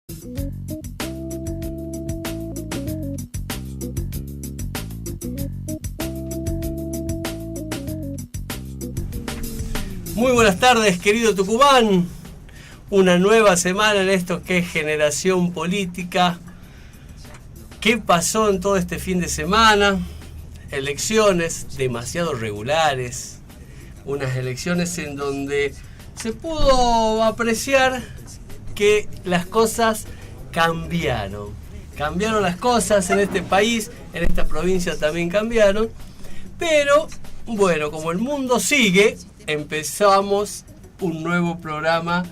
Muy buenas tardes, querido Tucumán. Una nueva semana en esto que es Generación Política. ¿Qué pasó en todo este fin de semana? Elecciones demasiado regulares. Unas elecciones en donde se pudo apreciar que las cosas cambiaron. Cambiaron las cosas en este país, en esta provincia también cambiaron. Pero, bueno, como el mundo sigue, empezamos un nuevo programa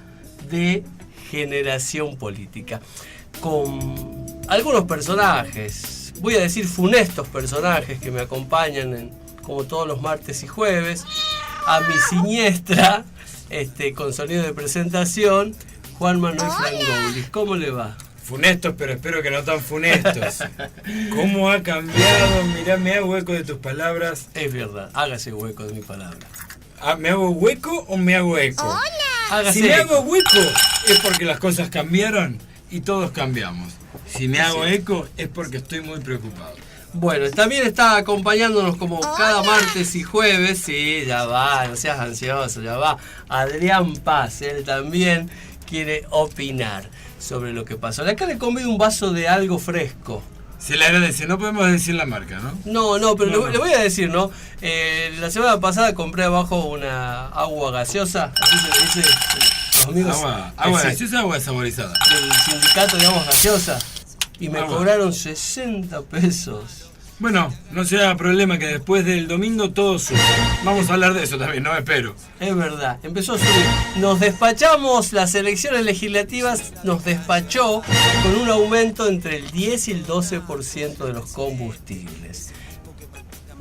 de Generación Política con algunos personajes, voy a decir funestos personajes que me acompañan como todos los martes y jueves. A mi siniestra, con sonido de presentación, Juan Manuel Frangoulis. ¿Cómo le va? Funestos, pero espero que no tan funestos. ¿Cómo ha cambiado? Mirá, me hago hueco de tus palabras. Es verdad, hágase hueco de mi palabra. ¿Me hago hueco o me hago eco? ¡Hola! Hágase Si me eco. hago hueco es porque las cosas cambiaron y todos cambiamos. Si me hago eco es porque estoy muy preocupado. Bueno, también está acompañándonos como cada martes y jueves. Sí, ya va, no seas ansioso, ya va. Adrián Paz, él también quiere opinar sobre lo que pasó. Acá le convido un vaso de algo fresco. Se le agradece, no podemos decir la marca, ¿no? No, pero No. Le voy a decir, ¿no? La semana pasada compré abajo una agua gaseosa, así se le dice los amigos Agua gaseosa, agua saborizada. del sindicato de aguas gaseosas, y me Agua. cobraron 60 pesos. Bueno, no sea problema que después del domingo todo sube. Vamos a hablar de eso también, no me espero. Es verdad, empezó a subir. Nos despachamos, las elecciones legislativas nos despachó con un aumento entre el 10 y el 12% de los combustibles.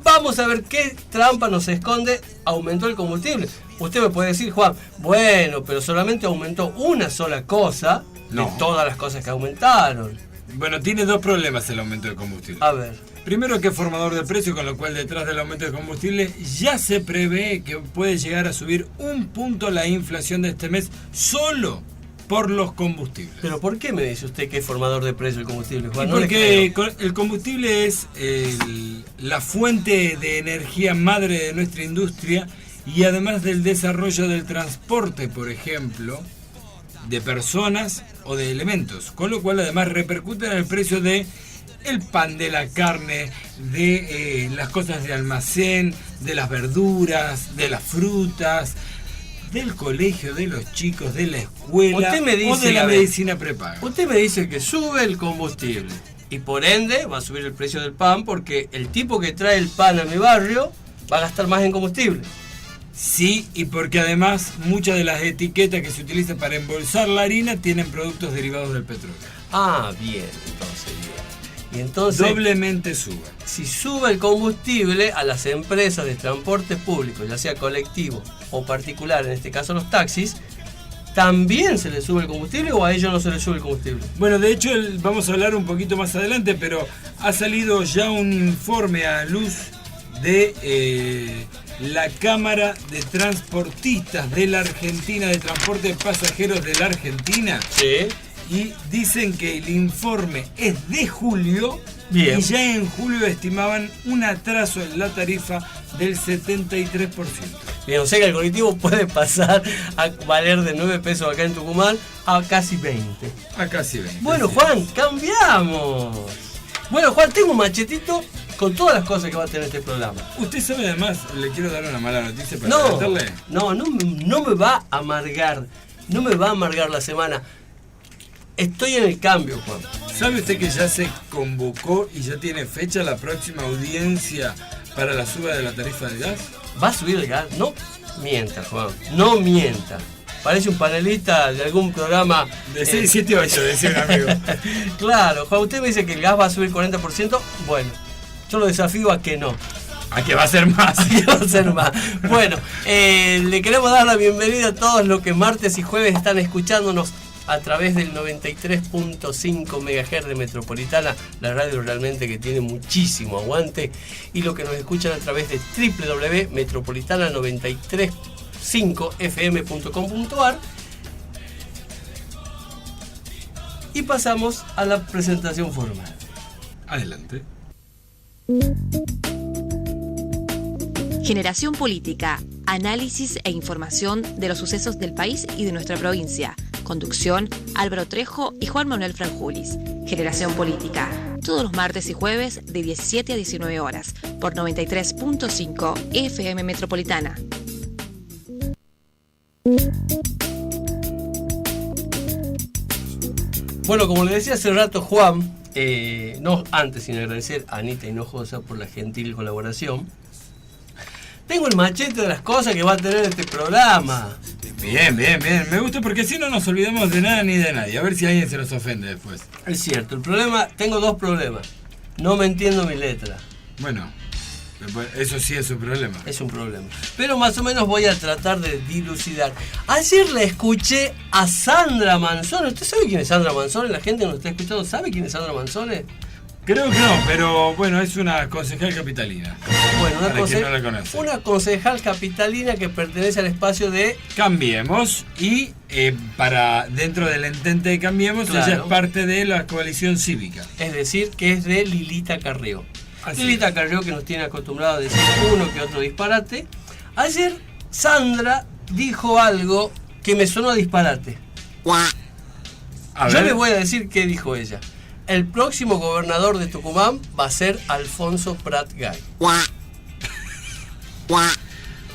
Vamos a ver qué trampa nos esconde. Aumentó el combustible. Usted me puede decir, Juan, bueno, pero solamente aumentó una sola cosa No. de todas las cosas que aumentaron. Bueno, tiene dos problemas el aumento del combustible. A ver. Primero, que es formador de precio, con lo cual detrás del aumento del combustible ya se prevé que puede llegar a subir 1 punto la inflación de este mes solo por los combustibles. Pero ¿por qué me dice usted que es formador de precio el combustible, Juan? Y No le porque creo. el combustible es la fuente de energía madre de nuestra industria, y además del desarrollo del transporte, por ejemplo, de personas o de elementos, con lo cual además repercute en el precio de el pan, de la carne, de las cosas de almacén, de las verduras, de las frutas, del colegio, de los chicos, de la escuela, Usted me dice, o de la a ver, medicina prepaga. Usted me dice que sube el combustible y por ende va a subir el precio del pan, porque el tipo que trae el pan a mi barrio va a gastar más en combustible. Sí, y porque además muchas de las etiquetas que se utilizan para embolsar la harina tienen productos derivados del petróleo. Ah, bien, entonces bien. Y entonces, Doblemente sube. si sube el combustible, a las empresas de transporte público, ya sea colectivo o particular, en este caso los taxis, ¿también se les sube el combustible o a ellos no se les sube el combustible? Bueno, de hecho vamos a hablar un poquito más adelante, pero ha salido ya un informe a luz de la Cámara de Transportistas de la Argentina, de Transporte de Pasajeros de la Argentina. Sí. Y dicen que el informe es de julio. Bien. Y ya en julio estimaban un atraso en la tarifa del 73%. Bien, o sea que el colectivo puede pasar a valer de 9 pesos acá en Tucumán a casi 20. A casi 20. Bueno, sí. Juan, cambiamos. Bueno, Juan, tengo un machetito con todas las cosas que va a tener este programa. Usted sabe, además, le quiero dar una mala noticia para No adelantarle. no me va a amargar. No me va a amargar la semana. Estoy en el cambio, Juan. ¿Sabe usted que ya se convocó y ya tiene fecha la próxima audiencia para la suba de la tarifa del gas? ¿Va a subir el gas? No mienta, Juan. No mienta. Parece un panelista de algún programa. De 6, 7, 8, decía un amigo. Claro, Juan, usted me dice que el gas va a subir 40%. Bueno, yo lo desafío a que no. ¿A qué va a ser más? Va a ser más. Bueno, le queremos dar la bienvenida a todos los que martes y jueves están escuchándonos a través del 93.5 MHz de Metropolitana, la radio realmente que tiene muchísimo aguante, y los que nos escuchan a través de www.metropolitana935fm.com.ar. y pasamos a la presentación formal. Adelante. Generación Política, análisis e información de los sucesos del país y de nuestra provincia. Conducción, Álvaro Trejo y Juan Manuel Franjulis. Generación Política, todos los martes y jueves de 17 a 19 horas, por 93.5 FM Metropolitana. Bueno, como le decía hace rato Juan, no antes sin agradecer a Anita Hinojosa por la gentil colaboración, tengo el machete de las cosas que va a tener este programa. Bien. Me gusta porque así no nos olvidamos de nada ni de nadie. A ver si alguien se nos ofende después. Es cierto, tengo dos problemas. No me entiendo mi letra. Bueno, eso sí es un problema. Es un problema. Pero más o menos voy a tratar de dilucidar. Ayer le escuché a Sandra Manzone. ¿Usted sabe quién es Sandra Manzone? La gente que nos está escuchando sabe quién es Sandra Manzone. Creo que no, pero bueno, es una concejal capitalina. Bueno, no la conoce. Una concejal capitalina que pertenece al espacio de Cambiemos y para dentro del entente de Cambiemos, claro, ella es parte de la coalición cívica. Es decir, que es de Lilita Carrió. Así Lilita es. Carrió, que nos tiene acostumbrados a decir uno que otro disparate. Ayer Sandra dijo algo que me sonó a disparate. Yo le voy a decir qué dijo ella. El próximo gobernador de Tucumán va a ser Alfonso Prat Gay.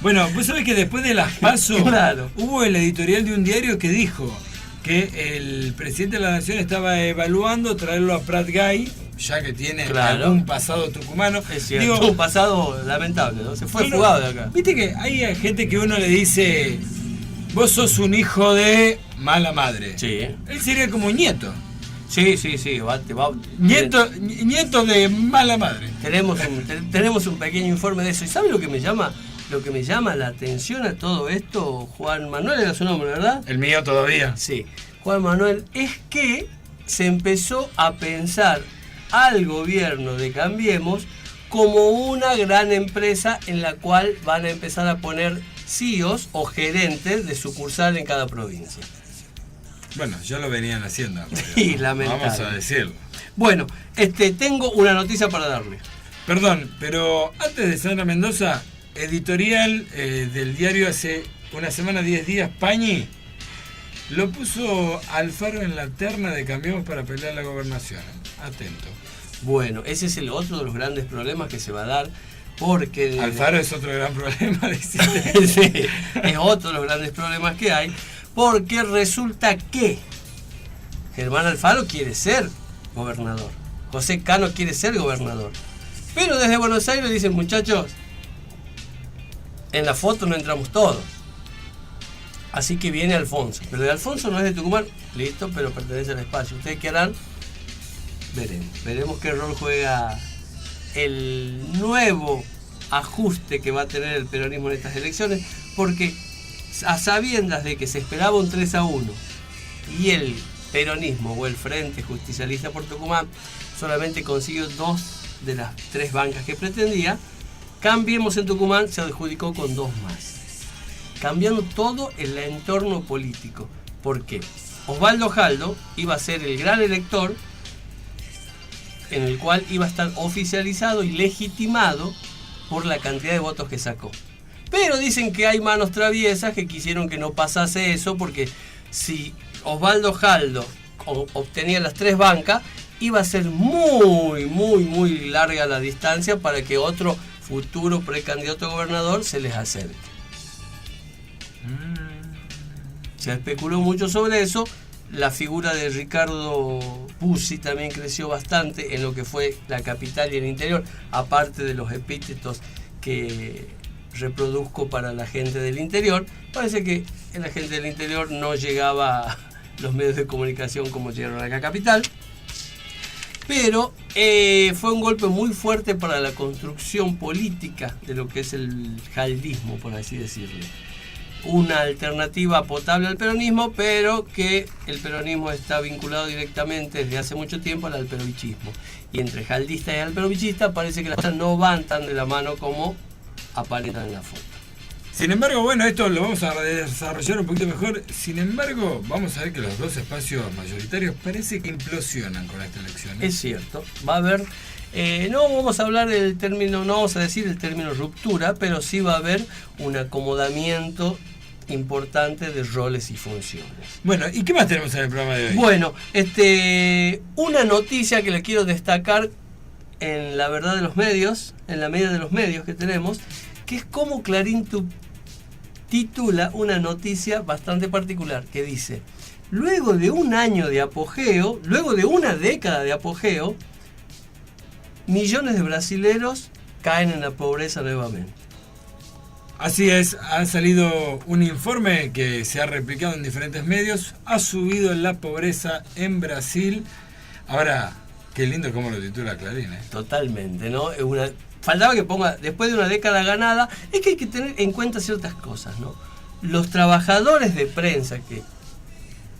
Bueno, vos sabés que después de las PASO Claro. hubo el editorial de un diario que dijo que el presidente de la Nación estaba evaluando traerlo a Prat Gay, ya que tiene Claro. algún pasado tucumano. Es cierto, un pasado lamentable, ¿no? Se fue fugado de acá. Viste que hay gente que uno le dice, vos sos un hijo de mala madre. Sí. Él sería como un nieto. Sí, va. Nieto de mala madre. Tenemos un pequeño informe de eso. ¿Y sabe lo que me llama la atención a todo esto? Juan Manuel era su nombre, ¿verdad? El mío todavía. Sí. Juan Manuel, es que se empezó a pensar al gobierno de Cambiemos como una gran empresa en la cual van a empezar a poner CEOs o gerentes de sucursal en cada provincia. Bueno, ya lo venían haciendo. Sí, lamentable. Vamos a decirlo. Bueno, tengo una noticia para darle. Perdón, pero antes de Sandra Mendoza, editorial del diario hace una semana, 10 días, Pañi, lo puso Alfaro en la terna de Cambiemos para pelear la gobernación. Atento. Bueno, ese es el otro de los grandes problemas que se va a dar, porque... Alfaro es otro gran problema, dice. Sí, es otro de los grandes problemas que hay, porque resulta que Germán Alfaro quiere ser gobernador, José Cano quiere ser gobernador, pero desde Buenos Aires dicen, muchachos, en la foto no entramos todos, así que viene Alfonso, pero de Alfonso no es de Tucumán, listo, pero pertenece al espacio. ¿Ustedes qué harán? Veremos qué rol juega el nuevo ajuste que va a tener el peronismo en estas elecciones, porque a sabiendas de que se esperaba un 3-1 y el peronismo o el Frente Justicialista por Tucumán solamente consiguió 2 de las 3 bancas que pretendía, Cambiemos en Tucumán se adjudicó con 2 más, cambiando todo el entorno político, porque Osvaldo Jaldo iba a ser el gran elector en el cual iba a estar oficializado y legitimado por la cantidad de votos que sacó. Pero dicen que hay manos traviesas que quisieron que no pasase eso, porque si Osvaldo Jaldo obtenía las 3 bancas, iba a ser muy larga la distancia para que otro futuro precandidato a gobernador se les acerque. Se especuló mucho sobre eso. La figura de Ricardo Pucci también creció bastante en lo que fue la capital y el interior, aparte de los epítetos que reproduzco para la gente del interior. Parece que la gente del interior no llegaba a los medios de comunicación como llegaron acá a capital, pero fue un golpe muy fuerte para la construcción política de lo que es el jaldismo, por así decirlo. Una alternativa potable al peronismo, pero que el peronismo está vinculado directamente desde hace mucho tiempo al alperovichismo. Y entre jaldista y alperovichista parece que las cosas no van tan de la mano como aparentan en la foto. Sin embargo, bueno, esto lo vamos a desarrollar un poquito mejor. Sin embargo, vamos a ver que los dos espacios mayoritarios parece que implosionan con esta elección. Es cierto, va a haber, no vamos a hablar del término, no vamos a decir el término ruptura, pero sí va a haber un acomodamiento importante de roles y funciones. Bueno, ¿y qué más tenemos en el programa de hoy? Bueno, una noticia que le quiero destacar en la verdad de los medios, en la medida de los medios que tenemos, que es como Clarín titula una noticia bastante particular que dice: luego de un año de apogeo, luego de una década de apogeo, millones de brasileros caen en la pobreza nuevamente. Así es, ha salido un informe que se ha replicado en diferentes medios. Ha subido la pobreza en Brasil. Ahora, qué lindo cómo lo titula Clarín, ¿eh? Totalmente, ¿no? Faltaba que ponga, después de una década ganada, es que hay que tener en cuenta ciertas cosas, ¿no? Los trabajadores de prensa que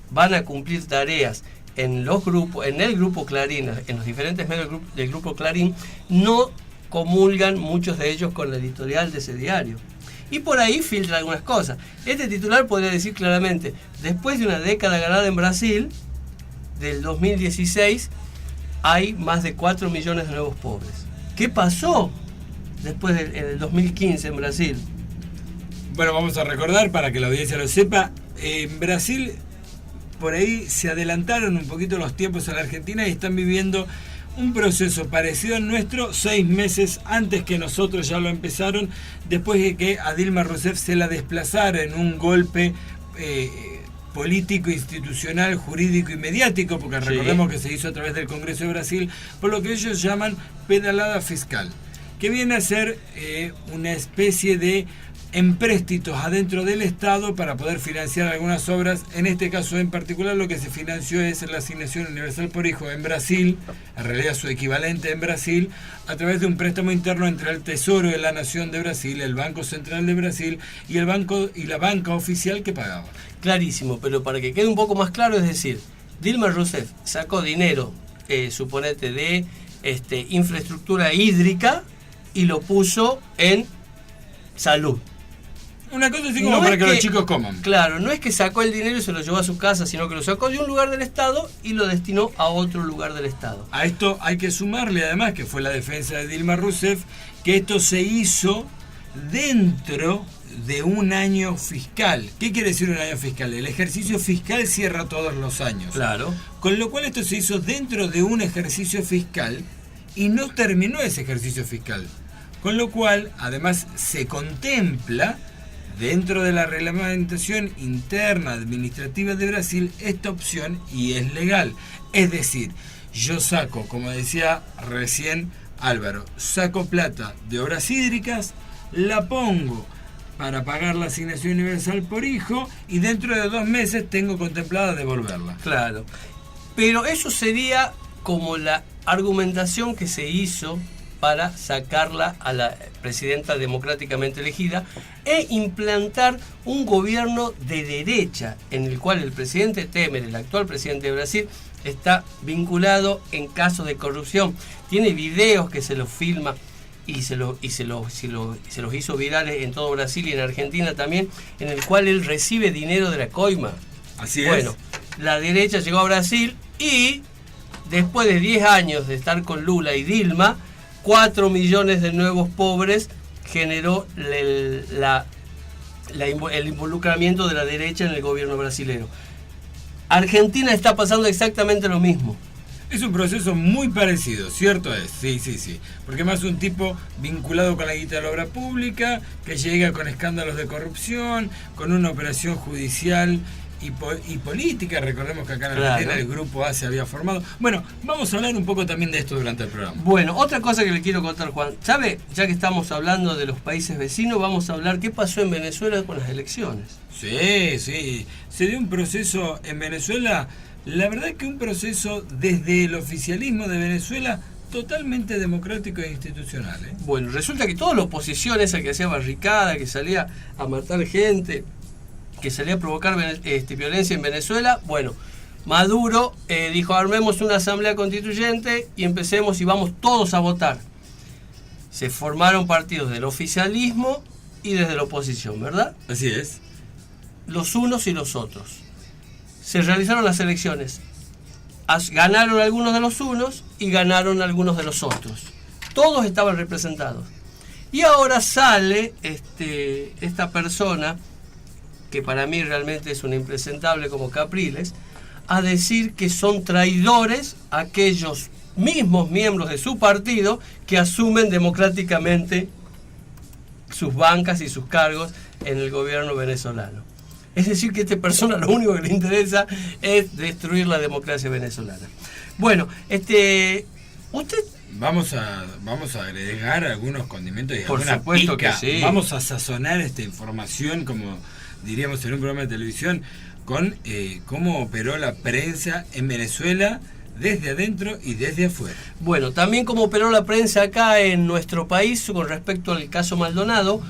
van a cumplir tareas en los grupos, en el grupo Clarín, en los diferentes medios del grupo Clarín, no comulgan muchos de ellos con la editorial de ese diario. Y por ahí filtra algunas cosas. Este titular podría decir claramente: después de una década ganada en Brasil, del 2016, hay más de 4 millones de nuevos pobres. ¿Qué pasó después del 2015 en Brasil? Bueno, vamos a recordar para que la audiencia lo sepa. En Brasil, por ahí se adelantaron un poquito los tiempos a la Argentina y están viviendo un proceso parecido al nuestro 6 meses antes que nosotros ya lo empezaron, después de que a Dilma Rousseff se la desplazara en un golpe político, institucional, jurídico y mediático, porque recordemos que se hizo a través del Congreso de Brasil, por lo que ellos llaman pedalada fiscal, que viene a ser una especie de empréstitos adentro del Estado para poder financiar algunas obras. En este caso en particular lo que se financió es la asignación universal por hijo en Brasil, en realidad su equivalente en Brasil, a través de un préstamo interno entre el Tesoro de la Nación de Brasil, el Banco Central de Brasil y el banco y la banca oficial que pagaba. Clarísimo, pero para que quede un poco más claro, es decir, Dilma Rousseff sacó dinero, suponete, de infraestructura hídrica y lo puso en salud. Una cosa así como no para que los chicos coman. Claro, no es que sacó el dinero y se lo llevó a su casa, sino que lo sacó de un lugar del Estado y lo destinó a otro lugar del Estado. A esto hay que sumarle además, que fue la defensa de Dilma Rousseff, que esto se hizo dentro de un año fiscal. ¿Qué quiere decir un año fiscal? El ejercicio fiscal cierra todos los años. Claro. Con lo cual esto se hizo dentro de un ejercicio fiscal y no terminó ese ejercicio fiscal. Con lo cual, además, se contempla dentro de la reglamentación interna administrativa de Brasil esta opción y es legal. Es decir, yo saco, como decía recién Álvaro, saco plata de obras hídricas, la pongo para pagar la asignación universal por hijo y dentro de 2 meses tengo contemplada devolverla. Claro. Pero eso sería como la argumentación que se hizo para sacarla a la presidenta democráticamente elegida e implantar un gobierno de derecha en el cual el presidente Temer, el actual presidente de Brasil, está vinculado en casos de corrupción. Tiene videos que se los filma y se los hizo virales en todo Brasil y en Argentina también, en el cual él recibe dinero de la coima. Así es. Bueno, la derecha llegó a Brasil y después de 10 años de estar con Lula y Dilma, 4 millones de nuevos pobres generó el involucramiento de la derecha en el gobierno brasilero. Argentina está pasando exactamente lo mismo. Es un proceso muy parecido, ¿cierto es? Sí. Porque más un tipo vinculado con la guita de la obra pública, que llega con escándalos de corrupción, con una operación judicial y política. Recordemos que acá en Argentina el grupo A se había formado. Bueno, vamos a hablar un poco también de esto durante el programa. Bueno, otra cosa que le quiero contar, Juan. ¿Sabe? Ya que estamos hablando de los países vecinos, vamos a hablar qué pasó en Venezuela con las elecciones. Sí. Se dio un proceso en Venezuela, la verdad que un proceso desde el oficialismo de Venezuela totalmente democrático e institucional, ¿eh? Bueno, resulta que toda la oposición, esa que hacía barricada, que salía a matar gente, que salía a provocar violencia en Venezuela, bueno, Maduro dijo: armemos una asamblea constituyente y empecemos y vamos todos a votar. Se formaron partidos del oficialismo y desde la oposición, ¿verdad? Así es. Los unos y los otros. Se realizaron las elecciones. Ganaron algunos de los unos y ganaron algunos de los otros. Todos estaban representados. Y ahora sale esta persona, que para mí realmente es un impresentable como Capriles, a decir que son traidores aquellos mismos miembros de su partido que asumen democráticamente sus bancas y sus cargos en el gobierno venezolano. Es decir, que a esta persona lo único que le interesa es destruir la democracia venezolana. Bueno, usted... Vamos a agregar algunos condimentos y Por alguna supuesto pica. que sí. Vamos a sazonar esta información, como diríamos en un programa de televisión, con cómo operó la prensa en Venezuela desde adentro y desde afuera. Bueno, también como operó la prensa acá en nuestro país con respecto al caso Maldonado,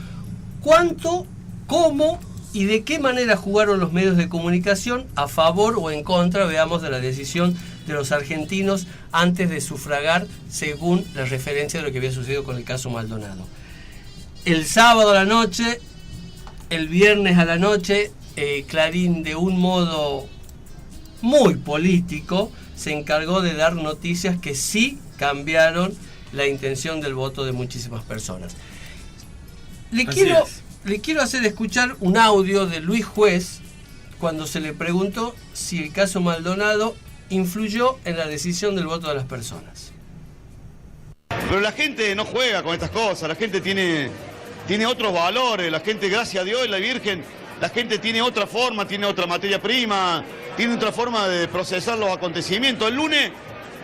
cuánto, cómo y de qué manera jugaron los medios de comunicación a favor o en contra, veamos, de la decisión de los argentinos antes de sufragar según la referencia de lo que había sucedido con el caso Maldonado. El sábado a la noche, el viernes a la noche, Clarín, de un modo muy político, se encargó de dar noticias que sí cambiaron la intención del voto de muchísimas personas. Le quiero hacer escuchar un audio de Luis Juez cuando se le preguntó si el caso Maldonado influyó en la decisión del voto de las personas. Pero la gente no juega con estas cosas, la gente tiene otros valores, la gente, gracias a Dios y la Virgen, la gente tiene otra forma, tiene otra materia prima, tiene otra forma de procesar los acontecimientos. El lunes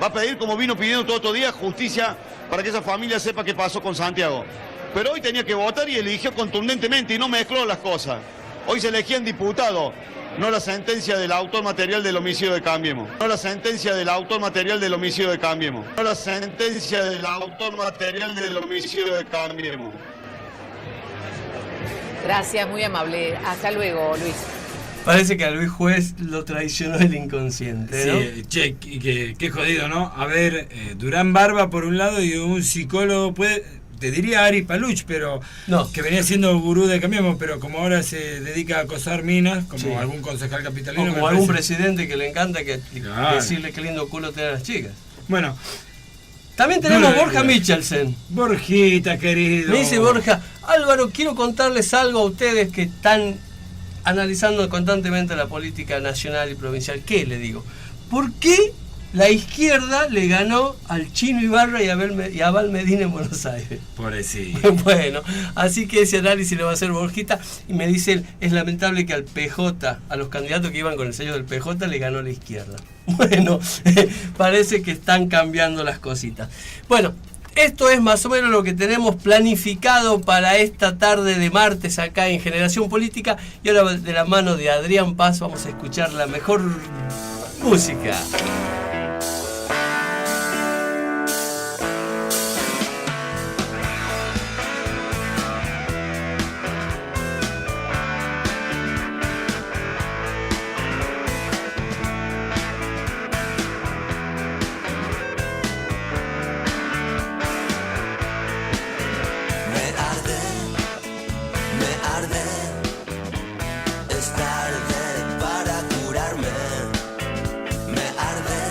va a pedir, como vino pidiendo todo otro día, justicia para que esa familia sepa qué pasó con Santiago. Pero hoy tenía que votar y eligió contundentemente y no mezcló las cosas. Hoy se elegían diputados, no la sentencia del autor material del homicidio de Cambiemos. No la sentencia del autor material del homicidio de Cambiemos. No la sentencia del autor material del homicidio de Cambiemos. Gracias, muy amable. Hasta luego, Luis. Parece que a Luis Juez lo traicionó el inconsciente, ¿no? Sí, che, qué jodido, ¿no? A ver, Durán Barba por un lado y un psicólogo te diría Ari Paluch, pero no, que venía siendo gurú de Cambiemos, pero como ahora se dedica a acosar minas, como sí, algún concejal capitalino. O como algún presidente que le encanta decirle qué lindo culo tienen las chicas. Bueno. También tenemos Borja Michelsen. Borjita, querido. Me dice Borja, Álvaro, quiero contarles algo a ustedes que están analizando constantemente la política nacional y provincial. ¿Qué? Le digo. ¿Por qué la izquierda le ganó al Chino Ibarra y a Val Medina en Buenos Aires? Pobrecito. Bueno, así que ese análisis lo va a hacer Borjita. Y me dice, es lamentable que al PJ, a los candidatos que iban con el sello del PJ, le ganó la izquierda. Bueno, parece que están cambiando las cositas. Bueno, esto es más o menos lo que tenemos planificado para esta tarde de martes acá en Generación Política. Y ahora, de la mano de Adrián Paz, vamos a escuchar la mejor música. Es tarde para curarme, me arde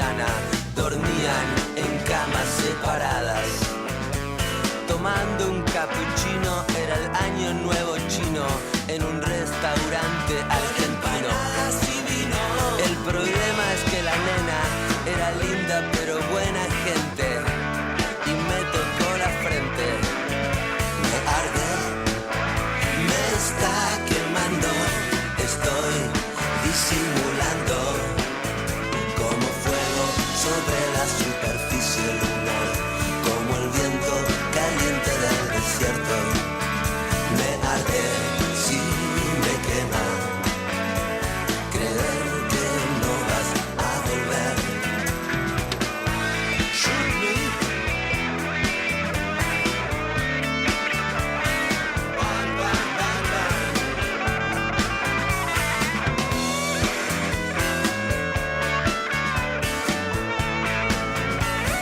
semana dormían en camas separadas. Tomando un cappuccino, era el año nuevo chino en un restaurante argentino. El problema es que la nena era linda pero buena gente y me tocó la frente. Me arde, me está quemando, estoy disimulando como fuego sobre la superficie lunar, como el viento caliente del desierto. Me arde, sí me quema, creer que no vas a volver. Shoot me. Bang, bang, bang, bang.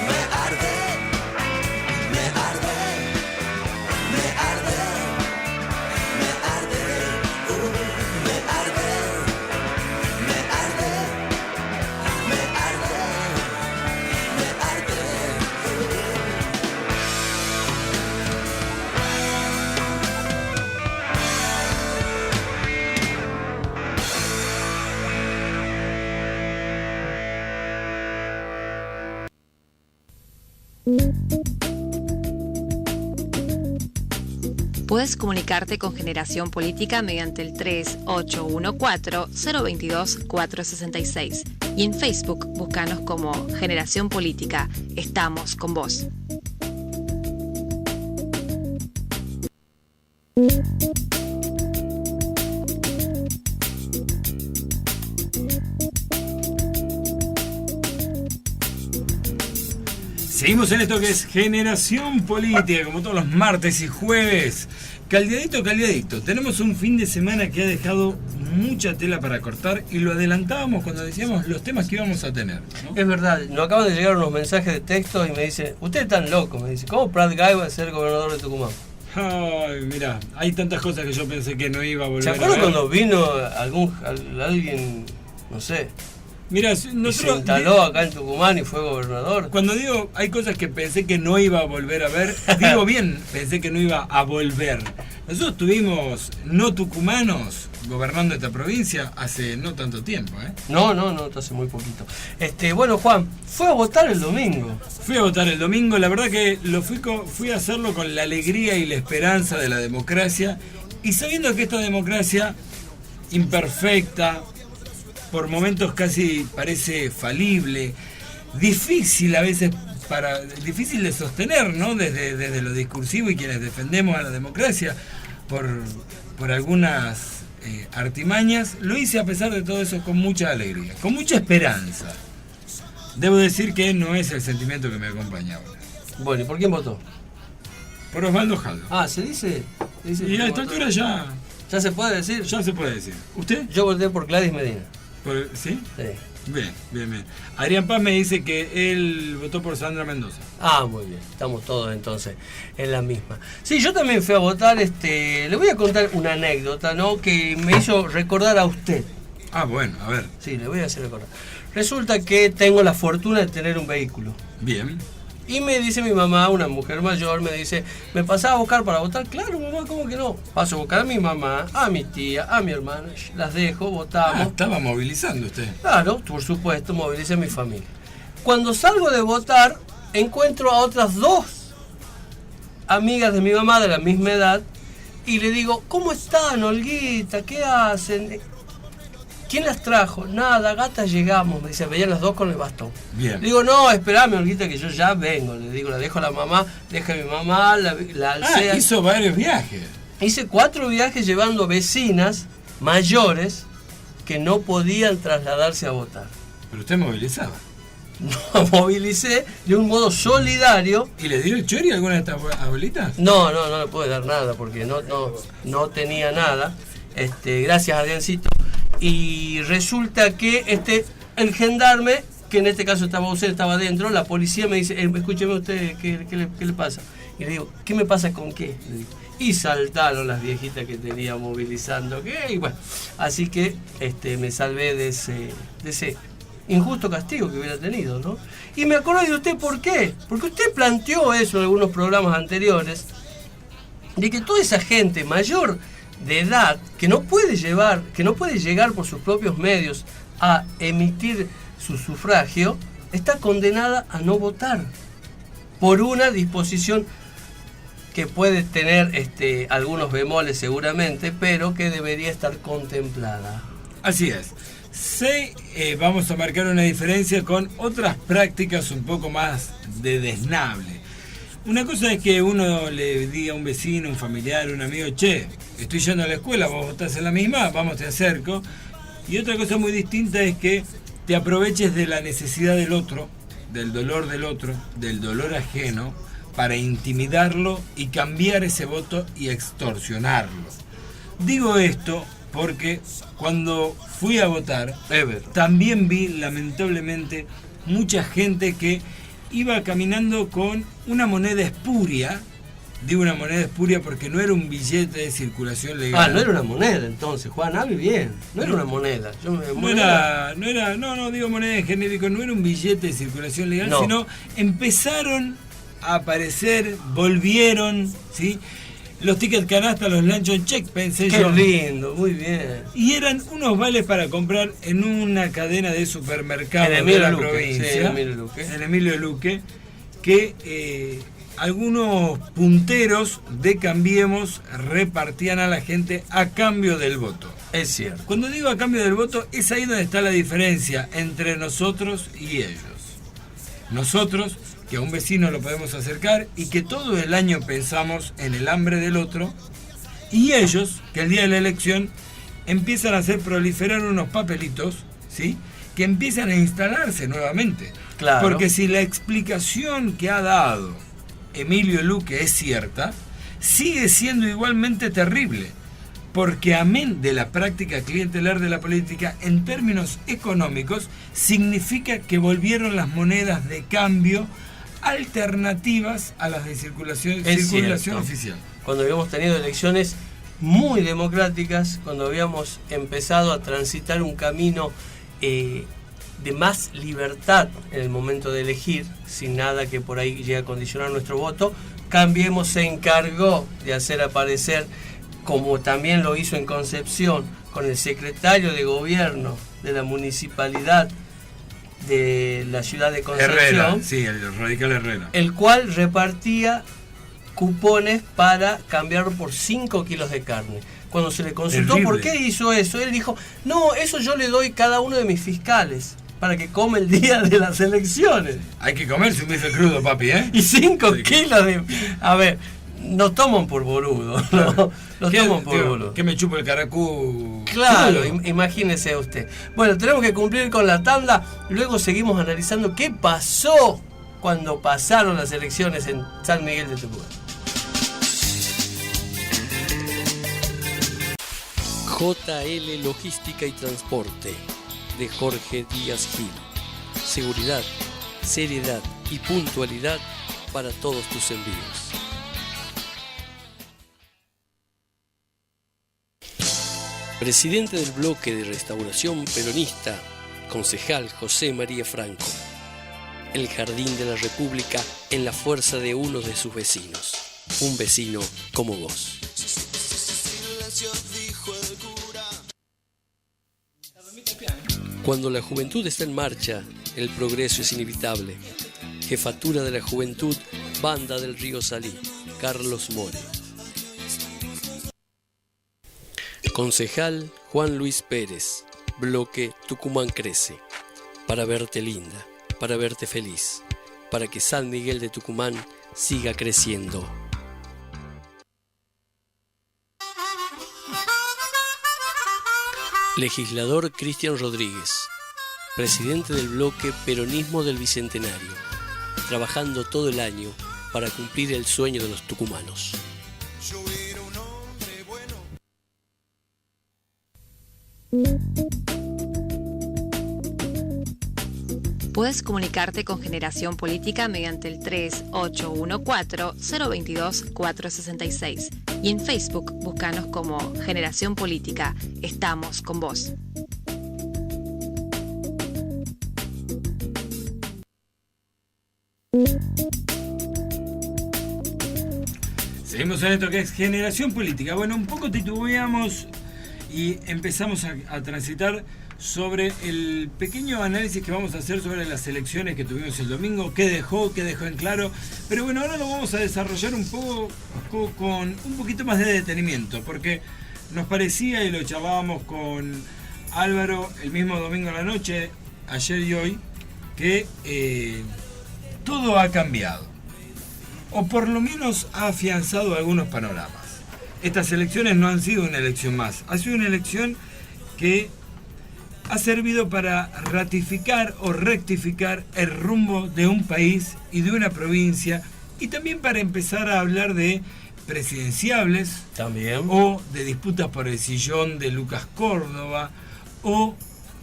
Me arde, me arde, me arde, me arde, me arde, me arde, me arde, me arde. Puedes comunicarte con Generación Política mediante el 3814-022-466 y en Facebook búscanos como Generación Política. Estamos con vos. Seguimos en esto que es Generación Política, como todos los martes y jueves. Caldeadito, caldeadito. Tenemos un fin de semana que ha dejado mucha tela para cortar y lo adelantábamos cuando decíamos los temas que íbamos a tener, ¿no? Es verdad, nos acaban de llegar unos mensajes de texto y me dice, usted es tan loco, me dice, ¿cómo Prat Guy va a ser gobernador de Tucumán? Ay, mirá, hay tantas cosas que yo pensé que no iba a volver ¿Se a acuerdan ver. cuando vino alguien, no sé, Mirá, y se nosotros instaló acá en Tucumán y fue gobernador? cuando digo hay cosas que pensé que no iba a volver a ver, digo bien, pensé que no iba a volver. Nosotros tuvimos no tucumanos gobernando esta provincia hace no tanto tiempo, ¿eh? No, hace muy poquito. Bueno, Juan, fue a votar el domingo. Fui a votar el domingo, la verdad que fui a hacerlo con la alegría y la esperanza de la democracia y sabiendo que esta democracia imperfecta, por momentos casi parece falible, difícil a veces difícil de sostener, ¿no? Desde lo discursivo y quienes defendemos a la democracia por algunas artimañas, lo hice a pesar de todo eso con mucha alegría, con mucha esperanza. Debo decir que no es el sentimiento que me acompaña ahora. Bueno, ¿y por quién votó? Por Osvaldo Jaldo. Ah, ¿se dice? Y a esta altura ya ¿Ya se puede decir? se puede decir. ¿Usted? Yo voté por Gladys Medina. ¿Sí? Sí. Bien. Adrián Paz me dice que él votó por Sandra Mendoza. Ah, muy bien. Estamos todos entonces en la misma. Sí, yo también fui a votar. Le voy a contar una anécdota, ¿no? Que me hizo recordar a usted. Ah, bueno, a ver. Sí, le voy a hacer recordar. Resulta que tengo la fortuna de tener un vehículo. Bien. Y me dice mi mamá, una mujer mayor, me dice, ¿me pasás a buscar para votar? Claro, mamá, ¿cómo que no? Paso a buscar a mi mamá, a mi tía, a mi hermana, las dejo, votamos. Estaba movilizando usted. Claro, por supuesto, movilicé a mi familia. Cuando salgo de votar, encuentro a otras dos amigas de mi mamá de la misma edad y le digo, ¿cómo están, Olguita? ¿Qué hacen? ¿Quién las trajo? Nada, gata, llegamos. Me dice, veían las dos con el bastón. Bien. Le digo, no, esperame, Olguita, que yo ya vengo. Le digo, la dejo a la mamá, deja a mi mamá, la alcé. Hizo varios viajes. Hice 4 viajes llevando vecinas mayores que no podían trasladarse a votar. Pero usted movilizaba. No, movilicé de un modo solidario. ¿Y le dio el chori a alguna de estas abuelitas? No le pude dar nada porque no tenía nada. Gracias, Adriancito. Y resulta que el gendarme, que en este caso estaba ausente, estaba adentro, la policía me dice, escúcheme usted, ¿qué le pasa? Y le digo, ¿qué me pasa con qué? Le digo, y saltaron las viejitas que tenía movilizando, ¿qué? Y bueno, así que me salvé de ese injusto castigo que hubiera tenido, ¿no? Y me acuerdo de usted, ¿por qué? Porque usted planteó eso en algunos programas anteriores, de que toda esa gente mayor de edad que no puede llegar por sus propios medios a emitir su sufragio, está condenada a no votar por una disposición que puede tener algunos bemoles seguramente, pero que debería estar contemplada. Así es. Vamos a marcar una diferencia con otras prácticas un poco más de desnable. Una cosa es que uno le diga a un vecino, un familiar, un amigo, che, estoy yendo a la escuela, vos estás en la misma, vamos, te acerco. Y otra cosa muy distinta es que te aproveches de la necesidad del otro, del dolor ajeno, para intimidarlo y cambiar ese voto y extorsionarlo. Digo esto porque cuando fui a votar, también vi lamentablemente mucha gente que iba caminando con una moneda espuria. Digo una moneda espuria porque no era un billete de circulación legal. No era una moneda entonces, Juan, hable bien. No era una moneda. No digo moneda en genérico, no era un billete de circulación legal, sino empezaron a aparecer, volvieron, ¿sí? Los tickets canasta, los luncheon check, pensé yo. Qué lindo, muy bien. Y eran unos vales para comprar en una cadena de supermercados de la provincia, en Emilio Luque, que algunos punteros de Cambiemos repartían a la gente a cambio del voto. Es cierto. Cuando digo a cambio del voto, es ahí donde está la diferencia entre nosotros y ellos. Nosotros, que a un vecino lo podemos acercar y que todo el año pensamos en el hambre del otro, y ellos, que el día de la elección empiezan a hacer proliferar unos papelitos, ¿sí?, que empiezan a instalarse nuevamente. Claro. Porque si la explicación que ha dado Emilio Luque es cierta, sigue siendo igualmente terrible, porque amén de la práctica clientelar de la política, en términos económicos, significa que volvieron las monedas de cambio alternativas a las de circulación oficial. Cuando habíamos tenido elecciones muy democráticas, cuando habíamos empezado a transitar un camino de más libertad en el momento de elegir, sin nada que por ahí llegue a condicionar nuestro voto, Cambiemos se encargó de hacer aparecer, como también lo hizo en Concepción, con el secretario de gobierno de la municipalidad de la ciudad de Concepción, Herrera, sí, el radical Herrera, el cual repartía cupones para cambiarlo por 5 kilos de carne. Cuando se le consultó terrible por qué hizo eso, él dijo, no, eso yo le doy cada uno de mis fiscales para que come el día de las elecciones. Hay que comerse un bife crudo, papi, ¿eh? Y 5 kilos de... A ver, nos toman por boludo, ¿no? Nos toman por boludo. ¿Qué me chupa el caracú? Claro, imagínese usted. Bueno, tenemos que cumplir con la tanda, luego seguimos analizando qué pasó cuando pasaron las elecciones en San Miguel de Tucumán. JL Logística y Transporte, de Jorge Díaz Gil. Seguridad, seriedad y puntualidad para todos tus envíos. Presidente del bloque de Restauración Peronista, concejal José María Franco. El Jardín de la República en la fuerza de uno de sus vecinos. Un vecino como vos. Cuando la juventud está en marcha, el progreso es inevitable. Jefatura de la Juventud, Banda del Río Salí, Carlos More. Concejal Juan Luis Pérez, bloque Tucumán Crece. Para verte linda, para verte feliz, para que San Miguel de Tucumán siga creciendo. Legislador Cristian Rodríguez, presidente del bloque Peronismo del Bicentenario, trabajando todo el año para cumplir el sueño de los tucumanos. Puedes comunicarte con Generación Política mediante el 3814-022-466 y en Facebook búscanos como Generación Política. Estamos con vos. Seguimos en esto que es Generación Política. Bueno, un poco titubeamos y empezamos a transitar sobre el pequeño análisis que vamos a hacer sobre las elecciones que tuvimos el domingo, qué dejó en claro. Pero bueno, ahora lo vamos a desarrollar un poco con un poquito más de detenimiento, porque nos parecía, y lo charlábamos con Álvaro el mismo domingo a la noche, ayer y hoy, que todo ha cambiado, o por lo menos ha afianzado algunos panoramas. Estas elecciones no han sido una elección más, ha sido una elección que ha servido para ratificar o rectificar el rumbo de un país y de una provincia, y también para empezar a hablar de presidenciables, también, o de disputas por el sillón de Lucas Córdoba, o,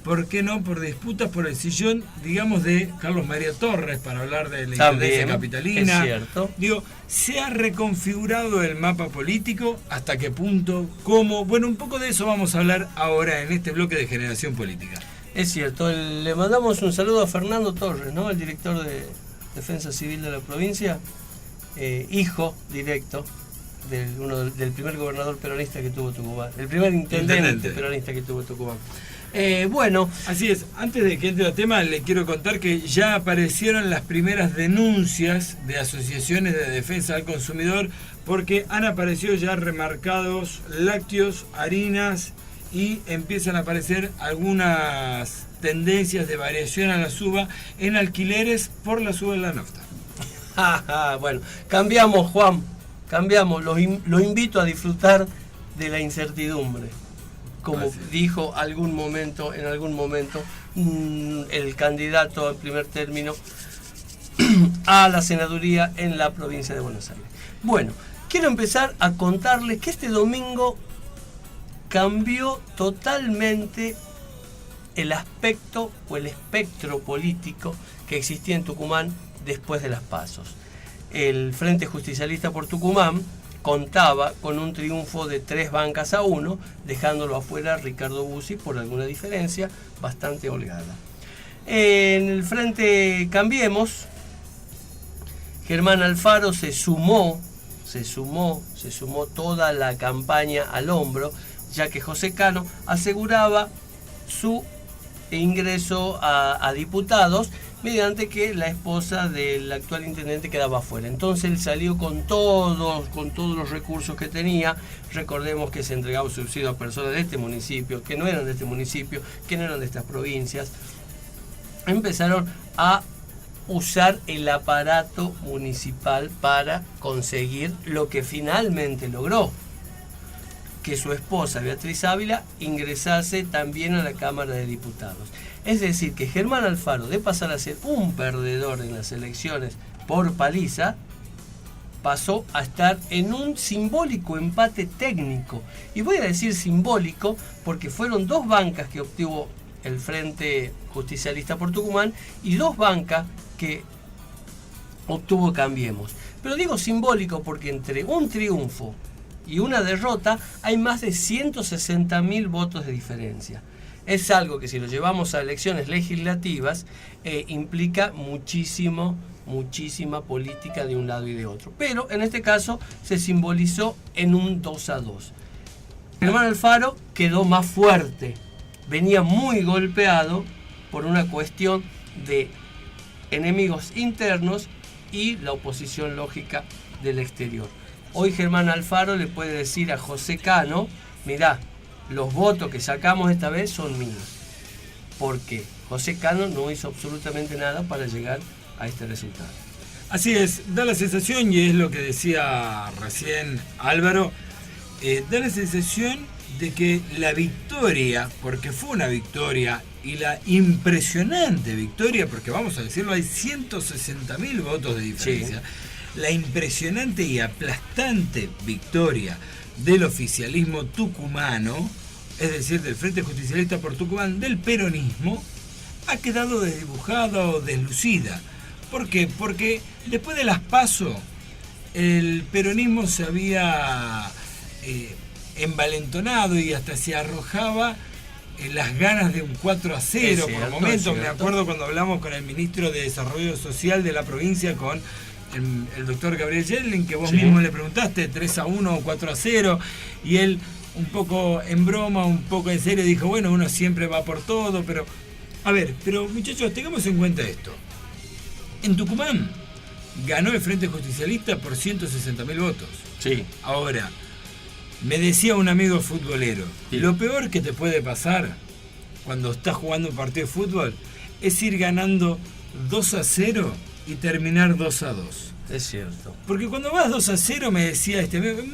¿por qué no?, por disputas por el sillón, digamos, de Carlos María Torres, para hablar de la Intendencia Capitalina. Es cierto. Digo, se ha reconfigurado el mapa político, hasta qué punto, cómo. Bueno, un poco de eso vamos a hablar ahora en este bloque de Generación Política. Es cierto, le mandamos un saludo a Fernando Torres, ¿no?, el director de Defensa Civil de la provincia, hijo directo del primer gobernador peronista que tuvo Tucumán, el primer intendente peronista que tuvo Tucumán. Bueno, así es. Antes de que entre el tema, le quiero contar que ya aparecieron las primeras denuncias de asociaciones de defensa del consumidor, porque han aparecido ya remarcados lácteos, harinas, y empiezan a aparecer algunas tendencias de variación a la suba en alquileres por la suba de la nafta. Bueno, cambiamos, Juan, cambiamos. Lo invito a disfrutar de la incertidumbre, como dijo en algún momento el candidato al primer término a la senaduría en la provincia de Buenos Aires. Bueno, quiero empezar a contarles que este domingo cambió totalmente el aspecto o el espectro político que existía en Tucumán después de las pasos. El Frente Justicialista por Tucumán contaba con un triunfo de 3-1, dejándolo afuera a Ricardo Bussi por alguna diferencia bastante holgada. En el Frente Cambiemos, Germán Alfaro se sumó toda la campaña al hombro, ya que José Cano aseguraba su ingreso a diputados, mediante que la esposa del actual intendente quedaba afuera. Entonces él salió con todos los recursos que tenía. Recordemos que se entregaba subsidio a personas de este municipio, que no eran de este municipio, que no eran de estas provincias. Empezaron a usar el aparato municipal para conseguir lo que finalmente logró, que su esposa Beatriz Ávila ingresase también a la Cámara de Diputados. Es decir, que Germán Alfaro, de pasar a ser un perdedor en las elecciones por paliza, pasó a estar en un simbólico empate técnico. Y voy a decir simbólico porque fueron 2 bancas que obtuvo el Frente Justicialista por Tucumán y 2 bancas que obtuvo Cambiemos. Pero digo simbólico porque entre un triunfo y una derrota hay más de 160.000 votos de diferencia. Es algo que, si lo llevamos a elecciones legislativas, implica muchísima política de un lado y de otro. Pero en este caso se simbolizó en un 2-2. Germán Alfaro quedó más fuerte, venía muy golpeado por una cuestión de enemigos internos y la oposición lógica del exterior. Hoy Germán Alfaro le puede decir a José Cano: mirá, los votos que sacamos esta vez son míos, porque José Cano no hizo absolutamente nada para llegar a este resultado. Así es, da la sensación, y es lo que decía recién Álvaro, da la sensación de que la victoria, porque fue una victoria, y la impresionante victoria, porque vamos a decirlo, hay 160.000 votos de diferencia, sí, la impresionante y aplastante victoria del oficialismo tucumano, es decir, del Frente Justicialista por Tucumán, del peronismo, ha quedado desdibujada o deslucida. ¿Por qué? Porque después de las PASO, el peronismo se había envalentonado y hasta se arrojaba las ganas de un 4-0 por cierto, momentos. es Me acuerdo cuando hablamos con el ministro de Desarrollo Social de la provincia, con el doctor Gabriel Yedlin, que vos mismo le preguntaste 3-1 o 4-0, y él, un poco en broma, un poco en serio, dijo, bueno, uno siempre va por todo, pero... A ver, pero muchachos, tengamos en cuenta esto. En Tucumán ganó el Frente Justicialista por 160.000 votos. Sí. Ahora, me decía un amigo futbolero, Sí. Lo peor que te puede pasar cuando estás jugando un partido de fútbol es ir ganando 2-0 y terminar 2-2. Es cierto. Porque cuando vas 2-0, me decía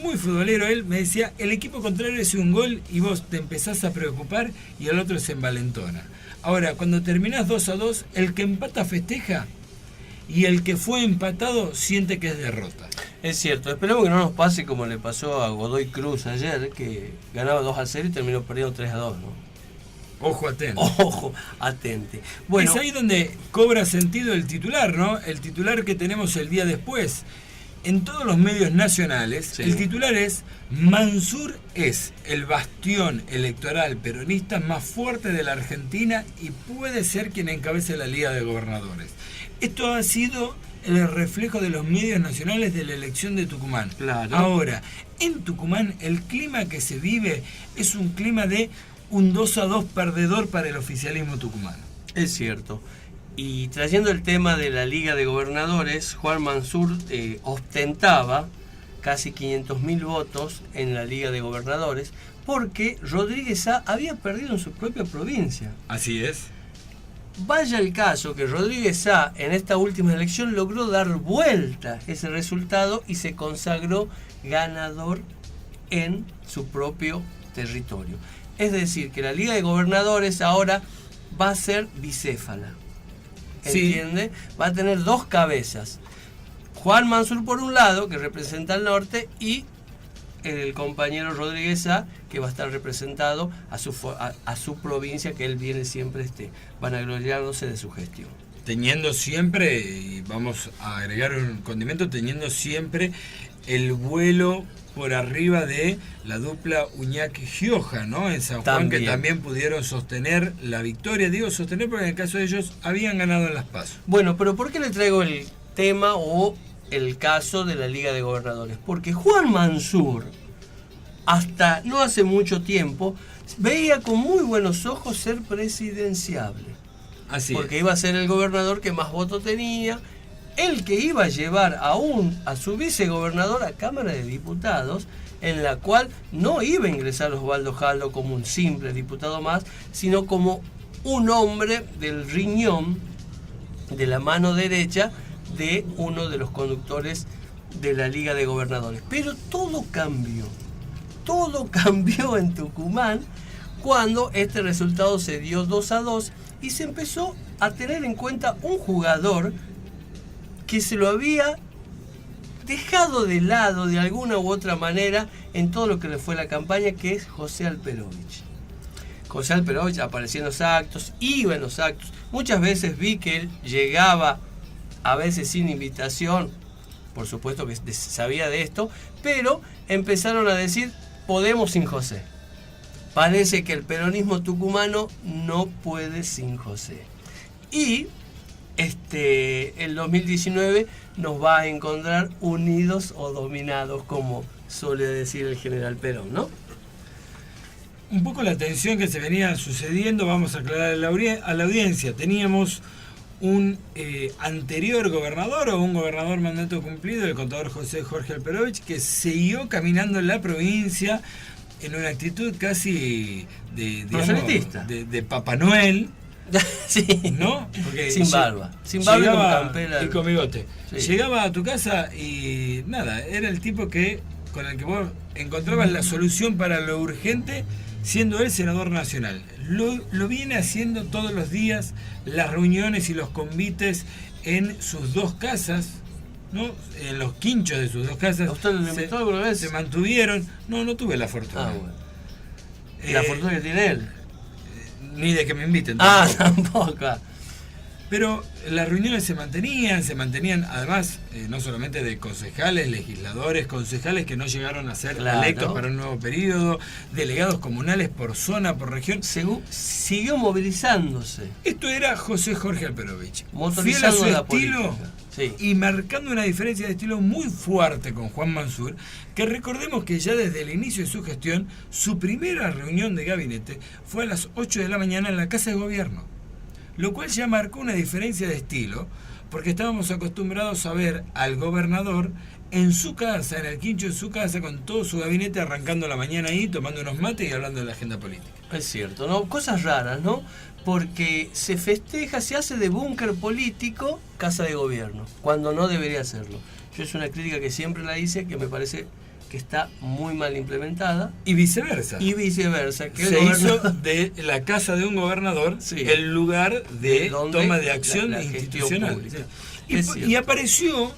muy futbolero él, me decía, el equipo contrario hace un gol y vos te empezás a preocupar y el otro se envalentona. Ahora, cuando terminás 2-2, el que empata festeja y el que fue empatado siente que es derrota. Es cierto. Esperemos que no nos pase como le pasó a Godoy Cruz ayer, que ganaba 2-0 y terminó perdiendo 3-2, ¿no? Ojo atento. Ojo, atente. Bueno, es ahí donde cobra sentido el titular, ¿no? El titular que tenemos el día después. En todos los medios nacionales, sí. El titular es: Mansur es el bastión electoral peronista más fuerte de la Argentina y puede ser quien encabece la Liga de Gobernadores. Esto ha sido el reflejo de los medios nacionales de la elección de Tucumán. Claro. Ahora, en Tucumán el clima que se vive es un clima de un 2-2 perdedor para el oficialismo tucumano. es cierto. Y trayendo el tema de la Liga de Gobernadores, Juan Mansur ostentaba casi 500.000 votos en la Liga de Gobernadores porque Rodríguez Sá había perdido en su propia provincia. Así es. Vaya el caso que Rodríguez Sá en esta última elección logró dar vuelta ese resultado y se consagró ganador en su propio territorio. Es decir, que la Liga de Gobernadores ahora va a ser bicéfala. ¿Entiende? Va a tener dos cabezas. Juan Mansur por un lado, que representa al norte, y el compañero Rodríguez Sá, que va a estar representado a su provincia, que él viene siempre vanagloriándose de su gestión. Teniendo siempre, y vamos a agregar un condimento, teniendo siempre el vuelo por arriba de la dupla Uñac-Gioja, ¿no? En San Juan, que también pudieron sostener la victoria. Digo sostener porque en el caso de ellos habían ganado en las PASO. Bueno, pero ¿por qué le traigo el tema o el caso de la Liga de Gobernadores? Porque Juan Mansur, hasta no hace mucho tiempo, veía con muy buenos ojos ser presidenciable. Así porque es. iba a ser el gobernador que más votos tenía, el que iba a llevar a su vicegobernador a Cámara de Diputados, en la cual no iba a ingresar Osvaldo Jaldo como un simple diputado más, sino como un hombre del riñón, de la mano derecha de uno de los conductores de la Liga de Gobernadores. Pero todo cambió en Tucumán cuando este resultado se dio 2-2 y se empezó a tener en cuenta un jugador que se lo había dejado de lado de alguna u otra manera en todo lo que le fue la campaña, que es José Alperovich. José Alperovich aparecía en los actos, iba en los actos. Muchas veces vi que él llegaba, a veces sin invitación, por supuesto que sabía de esto, pero empezaron a decir, podemos sin José. Parece que el peronismo tucumano no puede sin José. Y el 2019 nos va a encontrar unidos o dominados, como suele decir el general Perón, ¿no? Un poco la tensión que se venía sucediendo, vamos a aclarar a la audiencia. Teníamos un anterior gobernador o un gobernador mandato cumplido, el contador José Jorge Alperovich, que siguió caminando en la provincia en una actitud casi de Papá Noel. Sí. ¿No? Porque sin barba y con campera. Y con bigote. Sí. Llegaba a tu casa y nada, era el tipo con el que vos encontrabas la solución para lo urgente, siendo él senador nacional. Lo viene haciendo todos los días, las reuniones y los convites en sus dos casas, ¿no? En los quinchos de sus dos casas. ¿Usted lo invitó alguna vez? Se mantuvieron. No tuve la fortuna. Ah, bueno. ¿Y la fortuna que tiene él? Ni de que me inviten. Tampoco. Pero las reuniones se mantenían además no solamente de concejales, legisladores, concejales que no llegaron a ser electos para un nuevo periodo, delegados comunales por zona, por región. Siguió movilizándose. Esto era José Jorge Alperovich, fiel Motorizando a su la estilo política. y marcando una diferencia de estilo muy fuerte con Juan Mansur, que recordemos que ya desde el inicio de su gestión, su primera reunión de gabinete fue a las 8 de la mañana en la Casa de Gobierno. Lo cual ya marcó una diferencia de estilo, porque estábamos acostumbrados a ver al gobernador en su casa, en el quincho de su casa, con todo su gabinete arrancando la mañana ahí, tomando unos mates y hablando de la agenda política. Es cierto, ¿no? Cosas raras, ¿no? Porque se festeja, se hace de búnker político Casa de Gobierno, cuando no debería hacerlo. Yo es una crítica que siempre la hice, que me parece que está muy mal implementada. Y viceversa. Que se hizo de la casa de un gobernador el lugar de toma de acción la institucional. Sí. Y apareció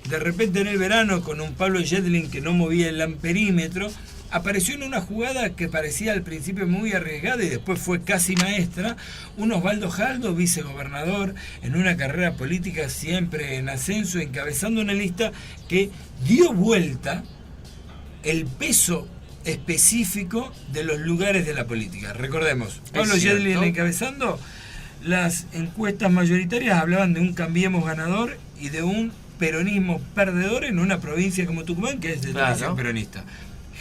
de repente en el verano con un Pablo Yedlin que no movía el amperímetro, apareció en una jugada que parecía al principio muy arriesgada y después fue casi maestra, un Osvaldo Jaldo, vicegobernador, en una carrera política siempre en ascenso, encabezando una lista que dio vuelta el peso específico de los lugares de la política. Recordemos, Pablo Yedlin encabezando, las encuestas mayoritarias hablaban de un Cambiemos ganador y de un peronismo perdedor en una provincia como Tucumán, que es de tradición peronista.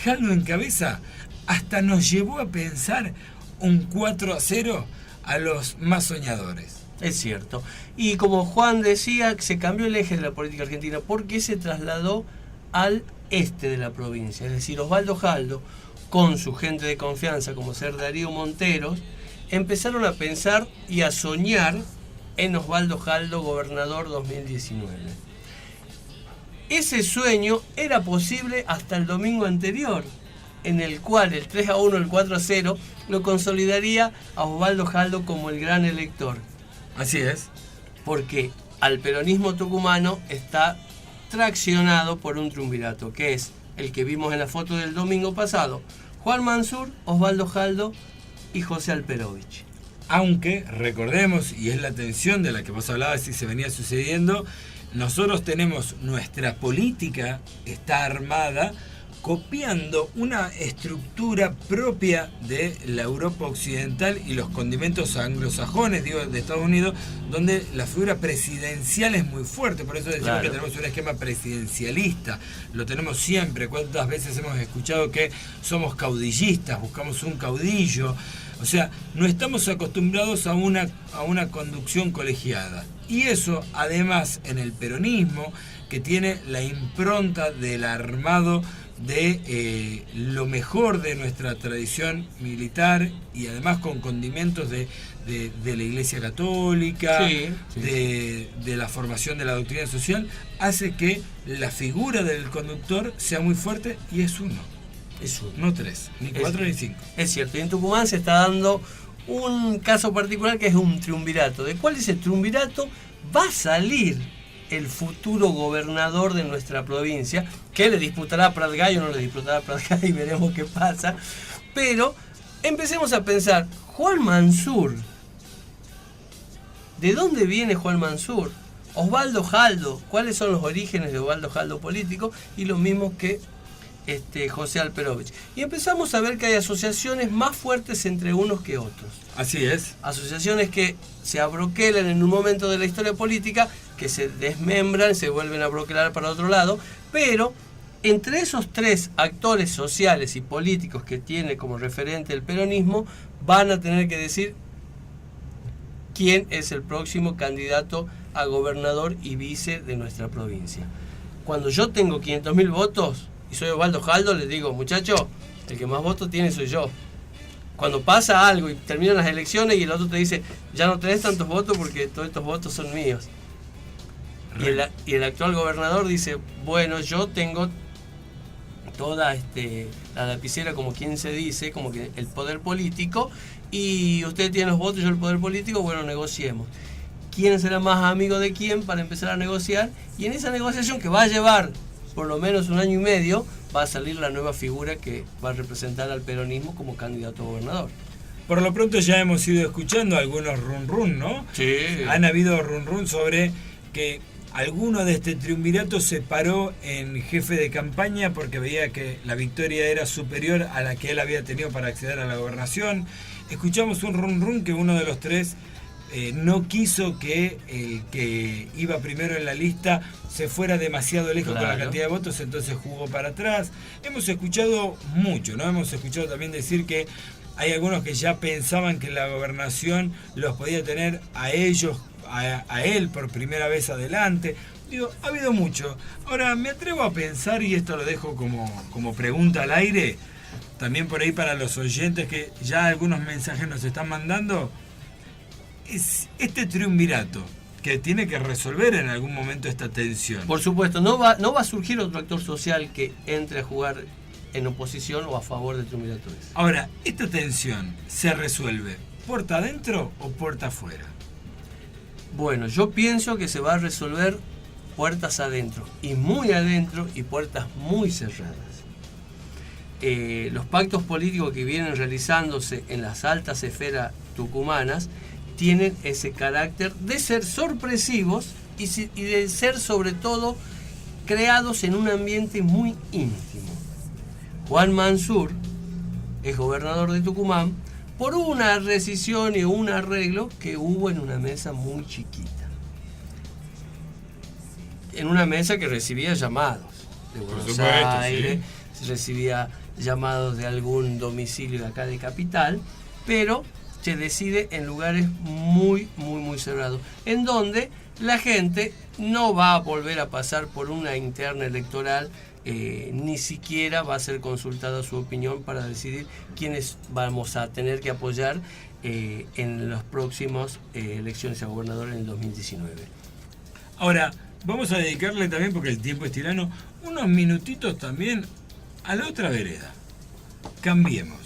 Jaldo encabeza, hasta nos llevó a pensar un 4-0 a los más soñadores. Es cierto. Y como Juan decía, se cambió el eje de la política argentina porque se trasladó al este de la provincia, es decir, Osvaldo Jaldo con su gente de confianza como ser Darío Monteros empezaron a pensar y a soñar en Osvaldo Jaldo gobernador 2019. Ese sueño era posible hasta el domingo anterior, en el cual el 3-1, el 4-0 lo consolidaría a Osvaldo Jaldo como el gran elector. Así es. Porque al peronismo tucumano está traccionado por un triunvirato, que es el que vimos en la foto del domingo pasado: Juan Mansur, Osvaldo Jaldo y José Alperovich. Aunque, recordemos, y es la tensión de la que vos hablabas y se venía sucediendo, nosotros tenemos nuestra política, está armada, copiando una estructura propia de la Europa occidental y los condimentos anglosajones, digo, de Estados Unidos, donde la figura presidencial es muy fuerte. Por eso decimos que tenemos un esquema presidencialista, lo tenemos siempre. ¿Cuántas veces hemos escuchado que somos caudillistas, buscamos un caudillo? O sea, no estamos acostumbrados a una conducción colegiada. Y eso, además, en el peronismo, que tiene la impronta del armado de lo mejor de nuestra tradición militar y además con condimentos de la Iglesia Católica, de la formación de la doctrina social, hace que la figura del conductor sea muy fuerte y es uno. Es uno. No 3, ni 4 ni 5. Es cierto, y en Tucumán se está dando un caso particular que es un triunvirato. ¿De cuál es el triunvirato? Va a salir el futuro gobernador de nuestra provincia, que le disputará a Prat Gay o no le disputará a Prat Gay, veremos qué pasa. Pero empecemos a pensar, Juan Mansur, ¿de dónde viene Juan Mansur? Osvaldo Jaldo, ¿cuáles son los orígenes de Osvaldo Jaldo político? Y lo mismo que José Alperovich. Y empezamos a ver que hay asociaciones más fuertes entre unos que otros. Así es. Asociaciones que se abroquelan en un momento de la historia política, que se desmembran, se vuelven a broquelar para otro lado, pero entre esos tres actores sociales y políticos que tiene como referente el peronismo, van a tener que decir quién es el próximo candidato a gobernador y vice de nuestra provincia. Cuando yo tengo 500.000 votos y soy Osvaldo Jaldo, les digo, muchacho, el que más votos tiene soy yo. Cuando pasa algo y terminan las elecciones y el otro te dice, ya no tenés tantos votos porque todos estos votos son míos. Y el actual gobernador dice, bueno, yo tengo toda la lapicera, como quien se dice, como que el poder político, y usted tiene los votos, yo el poder político, bueno, negociemos. ¿Quién será más amigo de quién para empezar a negociar? Y en esa negociación, que va a llevar por lo menos 1 año y medio, va a salir la nueva figura que va a representar al peronismo como candidato a gobernador. Por lo pronto ya hemos ido escuchando algunos run, ¿no? Sí. Han habido run sobre que alguno de este triunvirato se paró en jefe de campaña porque veía que la victoria era superior a la que él había tenido para acceder a la gobernación. Escuchamos un run que uno de los tres no quiso que el que iba primero en la lista se fuera demasiado lejos con la cantidad de votos, entonces jugó para atrás. Hemos escuchado mucho, ¿no? Hemos escuchado también decir que hay algunos que ya pensaban que la gobernación los podía tener a ellos, a él por primera vez adelante. Digo, ha habido mucho. Ahora, me atrevo a pensar, y esto lo dejo como pregunta al aire, también por ahí para los oyentes que ya algunos mensajes nos están mandando, es este triunvirato que tiene que resolver en algún momento esta tensión. Por supuesto, no va a surgir otro actor social que entre a jugar en oposición o a favor del triunvirato. Ahora, ¿esta tensión se resuelve puerta adentro o puerta afuera? Bueno, yo pienso que se va a resolver puertas adentro y puertas muy cerradas. Los pactos políticos que vienen realizándose en las altas esferas tucumanas tienen ese carácter de ser sorpresivos y de ser sobre todo creados en un ambiente muy íntimo. Juan Mansur es gobernador de Tucumán por una rescisión y un arreglo que hubo en una mesa muy chiquita. En una mesa que recibía llamados de Buenos Aires, sí. Recibía llamados de algún domicilio de acá de Capital, pero se decide en lugares muy cerrados, en donde la gente no va a volver a pasar por una interna electoral, ni siquiera va a ser consultada su opinión para decidir quiénes vamos a tener que apoyar en las próximas elecciones a gobernador en el 2019. Ahora, vamos a dedicarle también, porque el tiempo es tirano, unos minutitos también a la otra vereda. Cambiemos.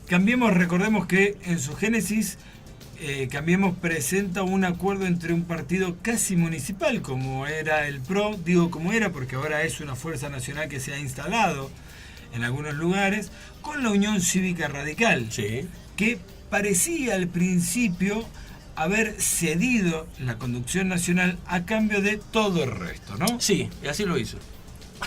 Cambiemos, recordemos que en su génesis Cambiemos presenta un acuerdo entre un partido casi municipal como era el PRO, digo como era porque ahora es una fuerza nacional que se ha instalado en algunos lugares, con la Unión Cívica Radical, sí, que parecía al principio haber cedido la conducción nacional a cambio de todo el resto, ¿no? Sí, y así lo hizo.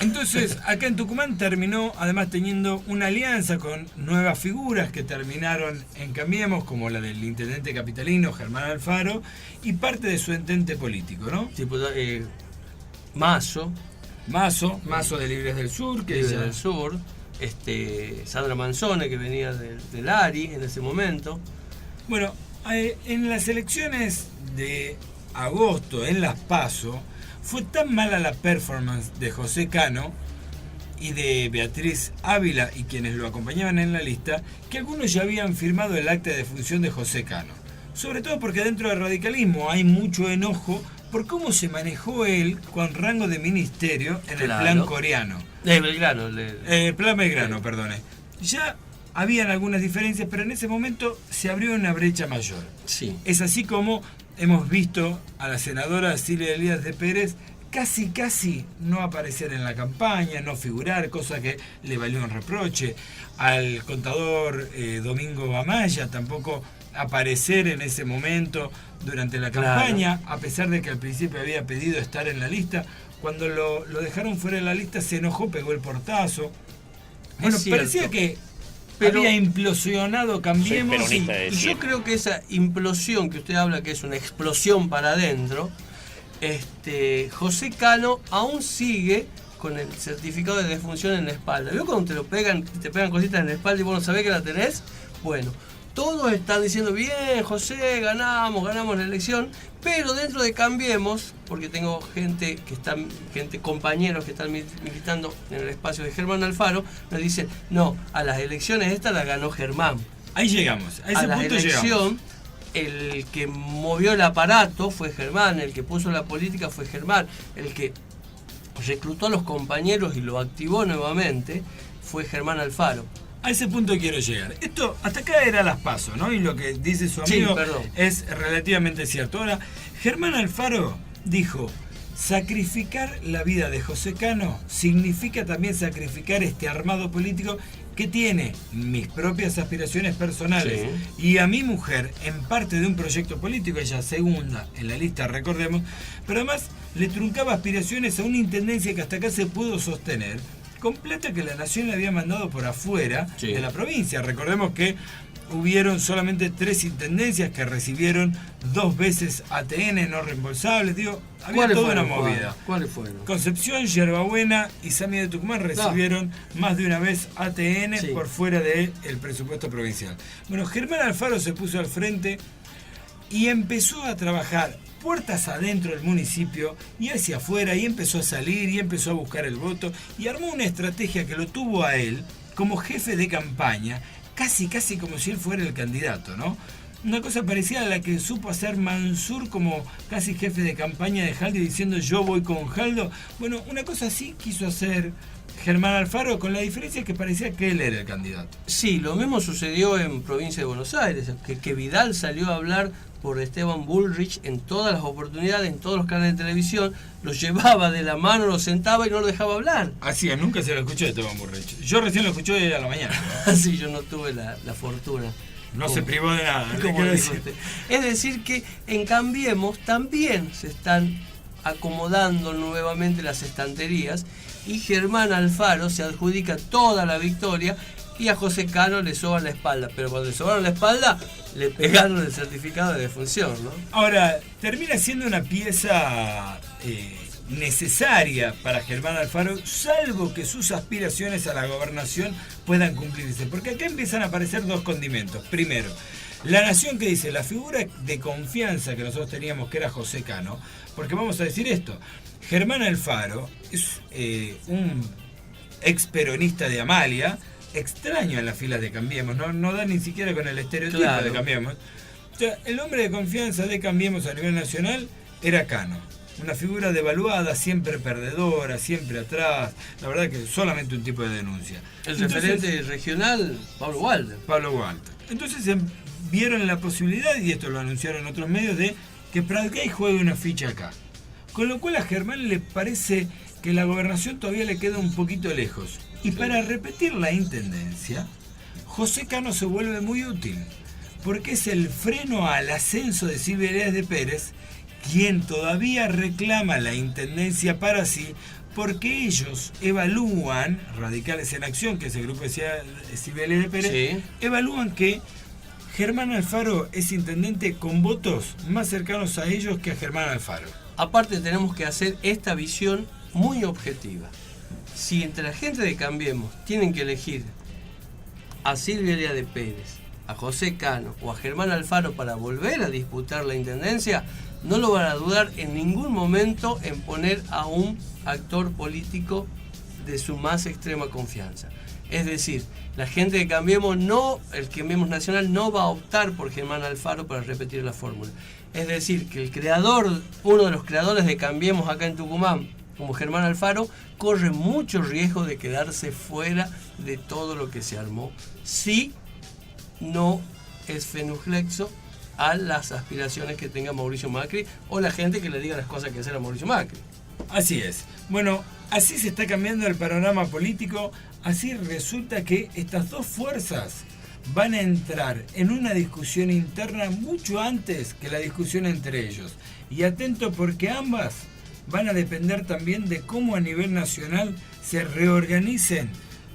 Entonces, acá en Tucumán terminó además teniendo una alianza con nuevas figuras que terminaron en Cambiemos, como la del intendente capitalino Germán Alfaro y parte de su entente político, ¿no? Tipo, Mazo de Libres del Sur, que Libres ella... del Sur, Sandra Manzone, que venía del ARI en ese momento. Bueno, en las elecciones de agosto, en las PASO, fue tan mala la performance de José Cano y de Beatriz Ávila y quienes lo acompañaban en la lista, que algunos ya habían firmado el acta de defunción de José Cano. Sobre todo porque dentro del radicalismo hay mucho enojo por cómo se manejó él con rango de ministerio en el plan coreano. Belgrano. Plan Belgrano, perdone. Ya habían algunas diferencias, pero en ese momento se abrió una brecha mayor. Sí. Es así como hemos visto a la senadora Silvia Elías de Pérez casi no aparecer en la campaña, no figurar, cosa que le valió un reproche. Al contador Domingo Amaya tampoco aparecer en ese momento durante la campaña, claro, a pesar de que al principio había pedido estar en la lista. Cuando lo dejaron fuera de la lista se enojó, pegó el portazo. Bueno, parecía que había implosionado Cambiemos. Y yo creo que esa implosión que usted habla, que es una explosión para adentro, José Cano aún sigue con el certificado de defunción en la espalda. ¿Vio cuando te pegan cositas en la espalda y vos no sabés que la tenés? Bueno, todos están diciendo, bien, José, ganamos la elección, pero dentro de Cambiemos, porque tengo compañeros que están militando en el espacio de Germán Alfaro, nos dicen, no, a las elecciones estas las ganó Germán. Ahí llegamos, a ese punto llegamos. El que movió el aparato fue Germán, el que puso la política fue Germán, el que reclutó a los compañeros y lo activó nuevamente fue Germán Alfaro. A ese punto quiero llegar. Esto, hasta acá era las PASO, ¿no? Y lo que dice su amigo es relativamente cierto. Ahora, Germán Alfaro dijo, sacrificar la vida de José Cano significa también sacrificar este armado político que tiene mis propias aspiraciones personales y a mi mujer en parte de un proyecto político, ella segunda en la lista, recordemos, pero además le truncaba aspiraciones a una intendencia que hasta acá se pudo sostener con plata que la nación le había mandado por afuera de la provincia. Recordemos que hubieron solamente 3 intendencias que recibieron 2 veces ATN no reembolsables. Digo, había toda una movida. ¿Cuáles fueron? Concepción, Yerbabuena y Sami de Tucumán recibieron más de una vez ATN por fuera del presupuesto provincial. Bueno, Germán Alfaro se puso al frente y empezó a trabajar puertas adentro del municipio y hacia afuera, y empezó a salir y empezó a buscar el voto y armó una estrategia que lo tuvo a él como jefe de campaña, casi como si él fuera el candidato, ¿no? Una cosa parecida a la que supo hacer Mansur como casi jefe de campaña de Jaldo, diciendo yo voy con Jaldo. Bueno, una cosa así quiso hacer Germán Alfaro, con la diferencia que parecía que él era el candidato. Sí, lo mismo sucedió en provincia de Buenos Aires, que Vidal salió a hablar por Esteban Bullrich en todas las oportunidades, en todos los canales de televisión, lo llevaba de la mano, lo sentaba y no lo dejaba hablar. Así es, nunca se lo escuchó de Esteban Bullrich. Yo recién lo escuché a la mañana. Así yo no tuve la fortuna. No se privó de nada. Es decir que en Cambiemos también se están acomodando nuevamente las estanterías y Germán Alfaro se adjudica toda la victoria y a José Cano le soban la espalda, pero cuando le sobaron la espalda le pegaron el certificado de defunción, ¿no? Ahora, termina siendo una pieza necesaria para Germán Alfaro, salvo que sus aspiraciones a la gobernación puedan cumplirse, porque acá empiezan a aparecer 2 condimentos. Primero, la nación que dice la figura de confianza que nosotros teníamos, que era José Cano, porque vamos a decir esto, Germán Alfaro es un ex peronista de Amalia, extraño en las filas de Cambiemos, no da ni siquiera con el estereotipo de Cambiemos. O sea, el hombre de confianza de Cambiemos a nivel nacional era Cano, una figura devaluada, siempre perdedora, siempre atrás, la verdad que solamente un tipo de denuncia. Referente regional, Pablo Walter. Entonces vieron la posibilidad, y esto lo anunciaron otros medios, de que Pratgay juegue una ficha acá. Con lo cual a Germán le parece que la gobernación todavía le queda un poquito lejos. Y para repetir la intendencia, José Cano se vuelve muy útil, porque es el freno al ascenso de Silvia Elías de Pérez, quien todavía reclama la intendencia para sí, porque ellos evalúan, Radicales en Acción, que es el grupo de Silvia Elías de Pérez, evalúan que Germán Alfaro es intendente con votos más cercanos a ellos que a Germán Alfaro. Aparte tenemos que hacer esta visión muy objetiva. Si entre la gente de Cambiemos tienen que elegir a Silvia Elías de Pérez, a José Cano o a Germán Alfaro para volver a disputar la intendencia, no lo van a dudar en ningún momento en poner a un actor político de su más extrema confianza. Es decir, la gente de Cambiemos el Cambiemos Nacional no va a optar por Germán Alfaro para repetir la fórmula. Es decir, que uno de los creadores de Cambiemos acá en Tucumán, como Germán Alfaro, corre mucho riesgo de quedarse fuera de todo lo que se armó si no es fenuflexo a las aspiraciones que tenga Mauricio Macri o la gente que le diga las cosas que hacer a Mauricio Macri. Así es. Bueno, así se está cambiando el panorama político. Así resulta que estas 2 fuerzas van a entrar en una discusión interna mucho antes que la discusión entre ellos. Y atento, porque ambas van a depender también de cómo a nivel nacional se reorganicen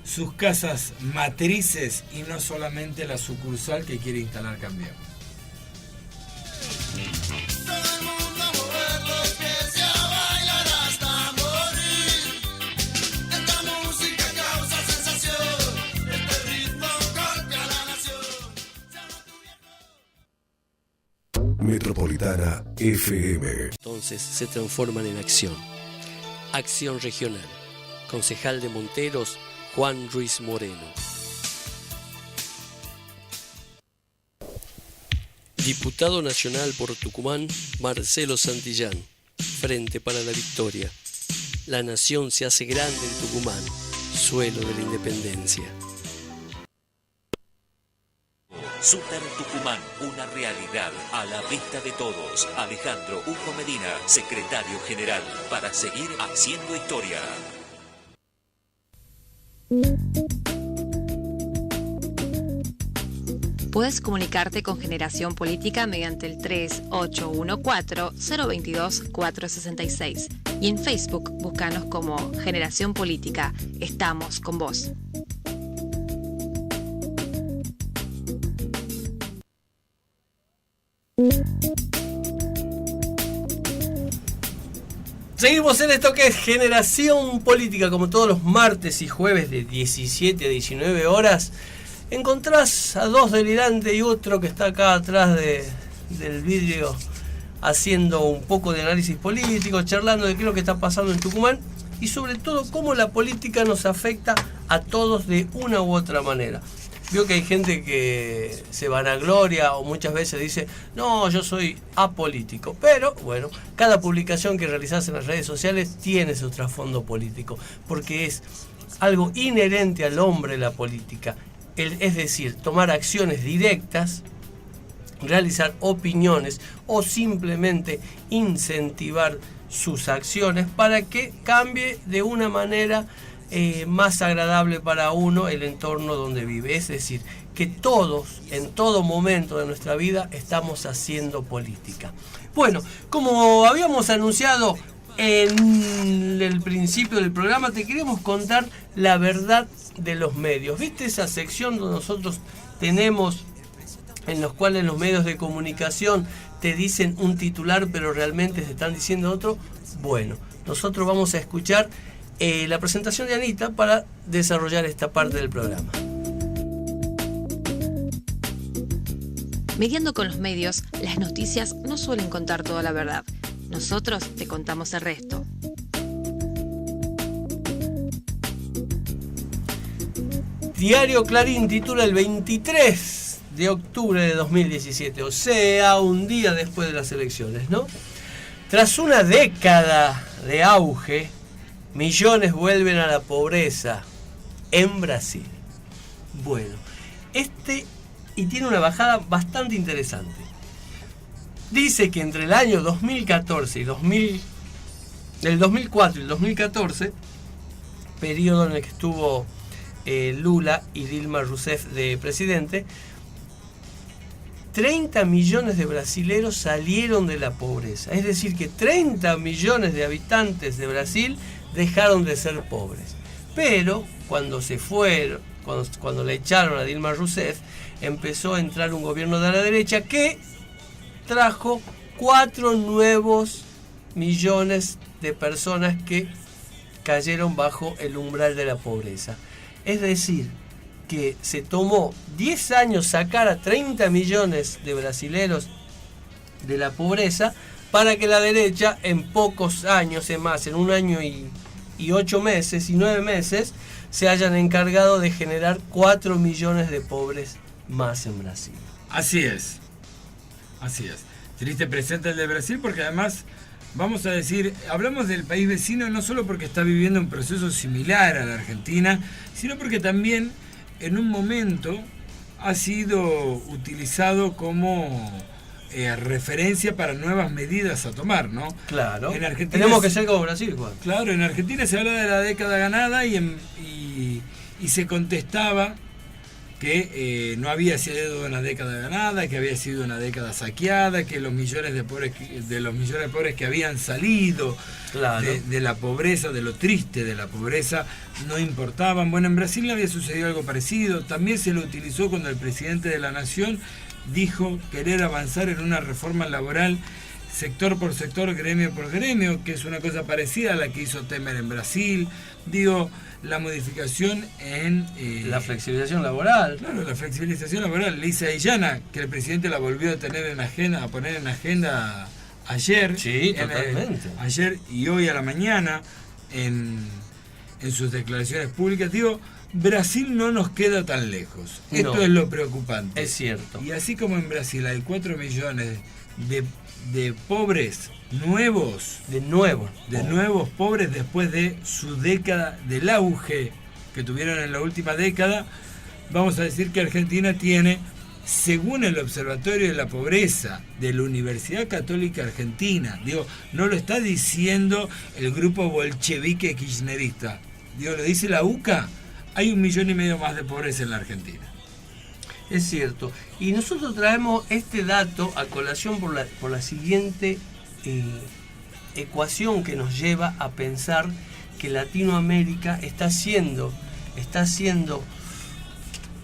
sus casas matrices y no solamente la sucursal que quiere instalar Cambiemos. Metropolitana FM. Entonces se transforman en acción. Acción Regional. Concejal de Monteros, Juan Ruiz Moreno. Diputado Nacional por Tucumán, Marcelo Santillán. Frente para la Victoria. La nación se hace grande en Tucumán, suelo de la independencia. Súter Tucumán, una realidad a la vista de todos. Alejandro Hugo Medina, secretario general, para seguir haciendo historia. Puedes comunicarte con Generación Política mediante el 3814-022-466 y en Facebook búscanos como Generación Política. Estamos con vos. Seguimos en esto que es Generación Política, como todos los martes y jueves de 17 a 19 horas. Encontrás a dos delirantes y otro que está acá atrás del vidrio haciendo un poco de análisis político, charlando de qué es lo que está pasando en Tucumán y sobre todo cómo la política nos afecta a todos de una u otra manera. Veo que hay gente que se vanagloria o muchas veces dice, no, yo soy apolítico. Pero, bueno, cada publicación que realizás en las redes sociales tiene su trasfondo político, porque es algo inherente al hombre la política. Es decir, tomar acciones directas, realizar opiniones o simplemente incentivar sus acciones para que cambie de una manera más agradable para uno el entorno donde vive. Es decir, que todos, en todo momento de nuestra vida, estamos haciendo política. Bueno, como habíamos anunciado en el principio del programa, te queremos contar la verdad de los medios. ¿Viste esa sección donde nosotros tenemos, en los cuales los medios de comunicación te dicen un titular pero realmente se están diciendo otro? Bueno, nosotros vamos a escuchar la presentación de Anita para desarrollar esta parte del programa. Mediando con los medios, las noticias no suelen contar toda la verdad. Nosotros te contamos el resto. Diario Clarín titula el 23 de octubre de 2017, o sea, un día después de las elecciones, ¿no? Tras una década de auge, millones vuelven a la pobreza en Brasil. Bueno, y tiene una bajada bastante interesante. Dice que entre el año 2014 y el 2004 y el 2014, periodo en el que estuvo Lula y Dilma Rousseff de presidente, 30 millones de brasileros salieron de la pobreza. Es decir, que 30 millones de habitantes de Brasil dejaron de ser pobres. Pero cuando se fueron, cuando le echaron a Dilma Rousseff, empezó a entrar un gobierno de la derecha que trajo 4 nuevos millones de personas que cayeron bajo el umbral de la pobreza. Es decir, que se tomó 10 años sacar a 30 millones de brasileros de la pobreza para que la derecha en pocos años, en 1 año y 8 meses y 9 meses, se hayan encargado de generar 4 millones de pobres más en Brasil. Así es. Así es. Triste presente el de Brasil porque además, vamos a decir, hablamos del país vecino no solo porque está viviendo un proceso similar a la Argentina, sino porque también en un momento ha sido utilizado como referencia para nuevas medidas a tomar, ¿no? Claro. En Argentina tenemos que ser como Brasil, Juan. Claro, en Argentina se habla de la década ganada y se contestaba que no había sido una década ganada, que había sido una década saqueada, que los millones de pobres que habían salido de la pobreza, de lo triste de la pobreza, no importaban. Bueno, en Brasil había sucedido algo parecido. También se lo utilizó cuando el presidente de la Nación dijo querer avanzar en una reforma laboral sector por sector, gremio por gremio, que es una cosa parecida a la que hizo Temer en Brasil. Digo, la modificación en... la flexibilización laboral. Claro, la flexibilización laboral, lisa y llana, que el presidente la volvió a poner en agenda ayer. Sí, totalmente. Ayer y hoy a la mañana, en sus declaraciones públicas. Digo, Brasil no nos queda tan lejos. Esto es lo preocupante. Es cierto. Y así como en Brasil hay 4 millones de pobres nuevos, de nuevos pobres después de su década, del auge que tuvieron en la última década, vamos a decir que Argentina tiene según el Observatorio de la Pobreza de la Universidad Católica Argentina, digo, no lo está diciendo el grupo bolchevique kirchnerista, digo, lo dice la UCA, hay 1,5 millones más de pobreza en la Argentina. Es cierto. Y nosotros traemos este dato a colación por la siguiente ecuación que nos lleva a pensar que Latinoamérica está siendo,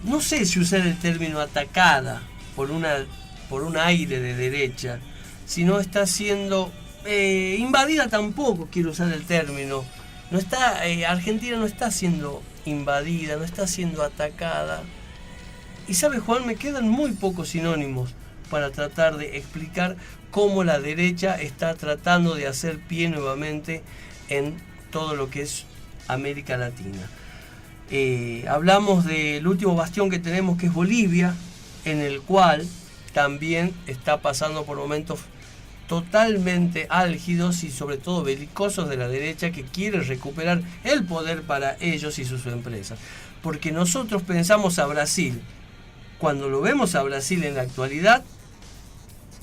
no sé si usar el término atacada por un aire de derecha, sino está siendo invadida, tampoco quiero usar el término. Argentina no está siendo invadida, no está siendo atacada. Y sabe, Juan, me quedan muy pocos sinónimos para tratar de explicar cómo la derecha está tratando de hacer pie nuevamente en todo lo que es América Latina. Hablamos del último bastión que tenemos, que es Bolivia, en el cual también está pasando por momentos totalmente álgidos y sobre todo belicosos de la derecha, que quiere recuperar el poder para ellos y sus empresas. Porque nosotros pensamos a Brasil, cuando lo vemos a Brasil en la actualidad,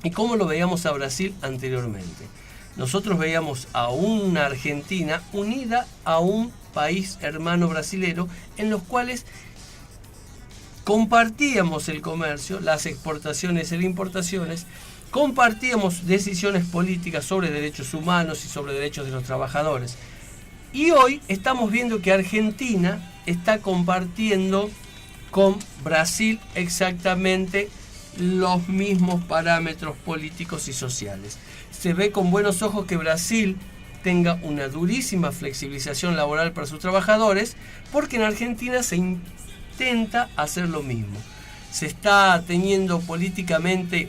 y cómo lo veíamos a Brasil anteriormente. Nosotros veíamos a una Argentina unida a un país hermano brasilero, en los cuales compartíamos el comercio, las exportaciones y las importaciones, compartíamos decisiones políticas sobre derechos humanos y sobre derechos de los trabajadores. Y hoy estamos viendo que Argentina está compartiendo con Brasil exactamente los mismos parámetros políticos y sociales. Se ve con buenos ojos que Brasil tenga una durísima flexibilización laboral para sus trabajadores, porque en Argentina se intenta hacer lo mismo. Se está teniendo políticamente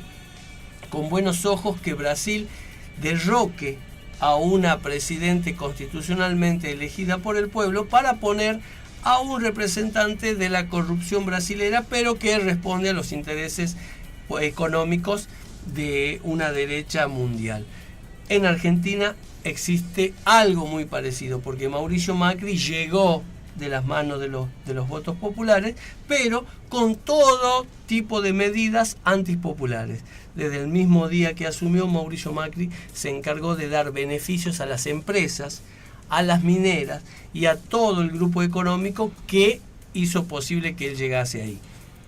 con buenos ojos que Brasil derroque a una presidente constitucionalmente elegida por el pueblo para poner a un representante de la corrupción brasilera, pero que responde a los intereses económicos de una derecha mundial. En Argentina existe algo muy parecido, porque Mauricio Macri llegó de las manos de los votos populares, pero con todo tipo de medidas antipopulares. Desde el mismo día que asumió, Mauricio Macri se encargó de dar beneficios a las empresas, a las mineras y a todo el grupo económico que hizo posible que él llegase ahí.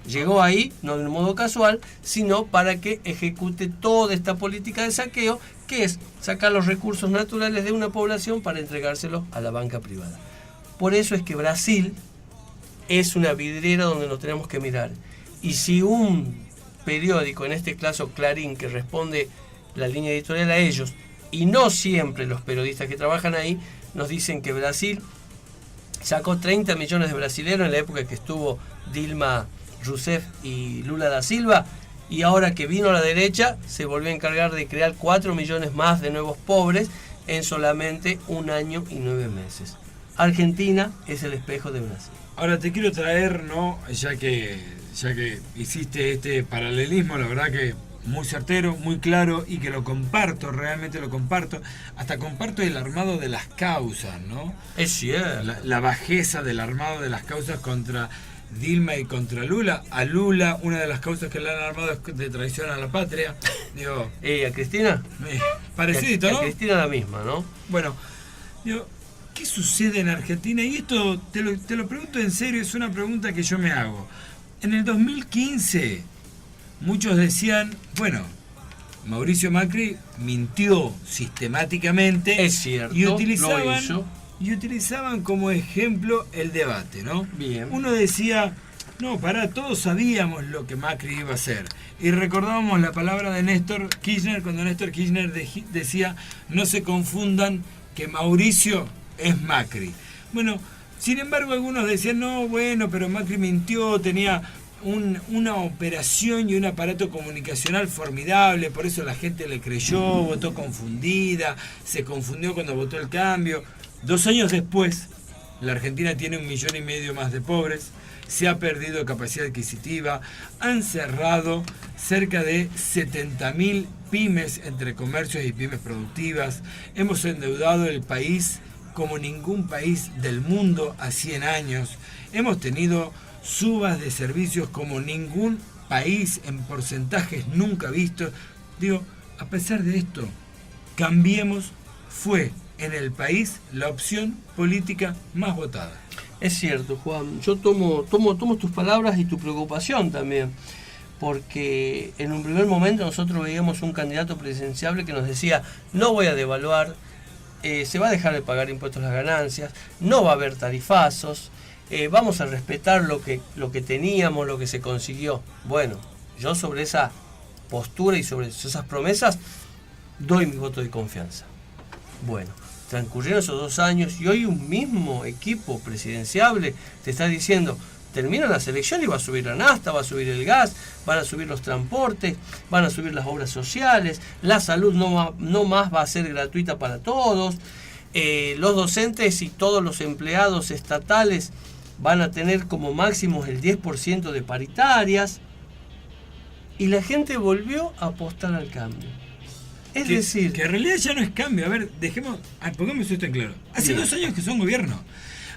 Llegó ahí, no de un modo casual, sino para que ejecute toda esta política de saqueo, que es sacar los recursos naturales de una población para entregárselos a la banca privada. Por eso es que Brasil es una vidriera donde nos tenemos que mirar. Y si un periódico, en este caso Clarín, que responde la línea editorial a ellos, y no siempre los periodistas que trabajan ahí, nos dicen que Brasil sacó 30 millones de brasileños en la época que estuvo Dilma Rousseff y Lula da Silva, y ahora que vino a la derecha se volvió a encargar de crear 4 millones más de nuevos pobres en solamente 1 año y 9 meses. Argentina es el espejo de Brasil. Ahora te quiero traer, ¿no? Ya que hiciste este paralelismo, la verdad que muy certero, muy claro, y que lo comparto, realmente lo comparto. Hasta comparto el armado de las causas, ¿no? Es cierto. La bajeza del armado de las causas contra Dilma y contra Lula. A Lula, una de las causas que le han armado es de traición a la patria. Digo, ¿a Cristina? Parecidito, ¿no? A Cristina la misma, ¿no? Bueno, digo, ¿qué sucede en Argentina? Y esto te lo pregunto en serio, es una pregunta que yo me hago. En el 2015, muchos decían, bueno, Mauricio Macri mintió sistemáticamente. Es cierto, y utilizaban como ejemplo el debate, ¿no? Bien. Uno decía, no, todos sabíamos lo que Macri iba a hacer. Y recordábamos la palabra de Néstor Kirchner, cuando Néstor Kirchner decía, no se confundan que Mauricio es Macri. Bueno, sin embargo, algunos decían, no, bueno, pero Macri mintió, tenía una operación y un aparato comunicacional formidable, por eso la gente le creyó, votó confundida, se confundió cuando votó el cambio. 2 años después, la Argentina tiene 1,5 millones más de pobres, se ha perdido capacidad adquisitiva, han cerrado cerca de 70.000 pymes entre comercios y pymes productivas, hemos endeudado el país como ningún país del mundo a 100 años, hemos tenido subas de servicios como ningún país en porcentajes nunca vistos. Digo, a pesar de esto, Cambiemos fue en el país la opción política más votada. Es cierto, Juan. Yo tomo tus palabras y tu preocupación también, porque en un primer momento nosotros veíamos un candidato presidenciable que nos decía: no voy a devaluar, se va a dejar de pagar impuestos a las ganancias, no va a haber tarifazos, vamos a respetar lo que teníamos, lo que se consiguió. Bueno, yo sobre esa postura y sobre esas promesas doy mi voto de confianza. Bueno, transcurrieron esos 2 años y hoy un mismo equipo presidenciable te está diciendo: terminan las elecciones y va a subir la nafta, va a subir el gas, van a subir los transportes, van a subir las obras sociales, la salud no más va a ser gratuita para todos, los docentes y todos los empleados estatales van a tener como máximo el 10% de paritarias, y la gente volvió a apostar al cambio. Es decir, que en realidad ya no es cambio. A ver, pongamos esto en claro. Hace 2 años que son gobierno.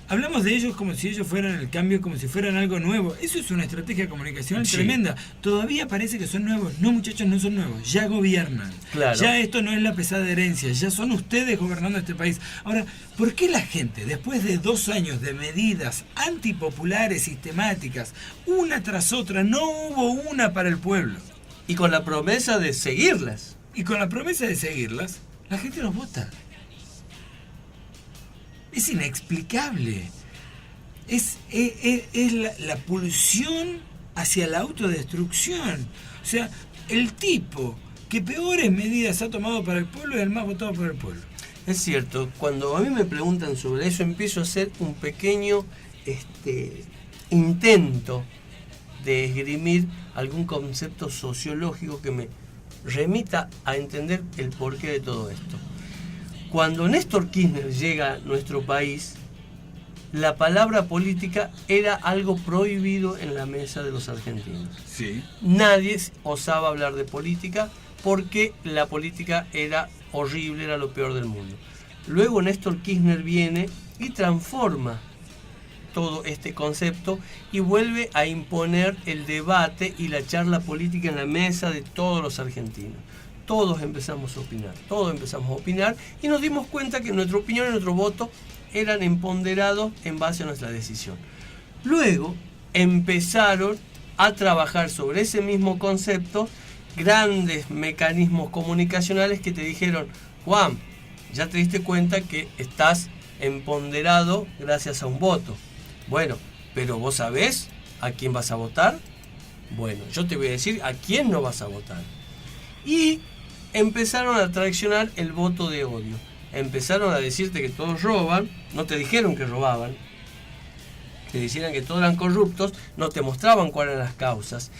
Hablamos de ellos como si ellos fueran el cambio, como si fueran algo nuevo. Eso es una estrategia comunicacional tremenda. Todavía parece que son nuevos. No, muchachos, no son nuevos. Ya gobiernan. Claro. Ya esto no es la pesada herencia. Ya son ustedes gobernando este país. Ahora, ¿por qué la gente, después de 2 años de medidas antipopulares sistemáticas, una tras otra, no hubo una para el pueblo? Y con la promesa de seguirlas. La gente los vota. Es inexplicable. Es la pulsión hacia la autodestrucción. O sea, el tipo que peores medidas ha tomado para el pueblo es el más votado por el pueblo. Es cierto, cuando a mí me preguntan sobre eso, empiezo a hacer un pequeño intento de esgrimir algún concepto sociológico que me remita a entender el porqué de todo esto. Cuando Néstor Kirchner llega a nuestro país, la palabra política era algo prohibido en la mesa de los argentinos. Sí. Nadie osaba hablar de política porque la política era horrible, era lo peor del mundo. Luego Néstor Kirchner viene y transforma todo este concepto y vuelve a imponer el debate y la charla política en la mesa de todos los argentinos. Todos empezamos a opinar y nos dimos cuenta que nuestra opinión y nuestro voto eran empoderados en base a nuestra decisión. Luego empezaron a trabajar sobre ese mismo concepto grandes mecanismos comunicacionales que te dijeron: Juan, ya te diste cuenta que estás empoderado gracias a un voto. Bueno, pero ¿vos sabés a quién vas a votar? Bueno, yo te voy a decir a quién no vas a votar. Y empezaron a traicionar el voto de odio. Empezaron a decirte que todos roban, no te dijeron que robaban. Te decían que todos eran corruptos, no te mostraban cuáles eran las causas.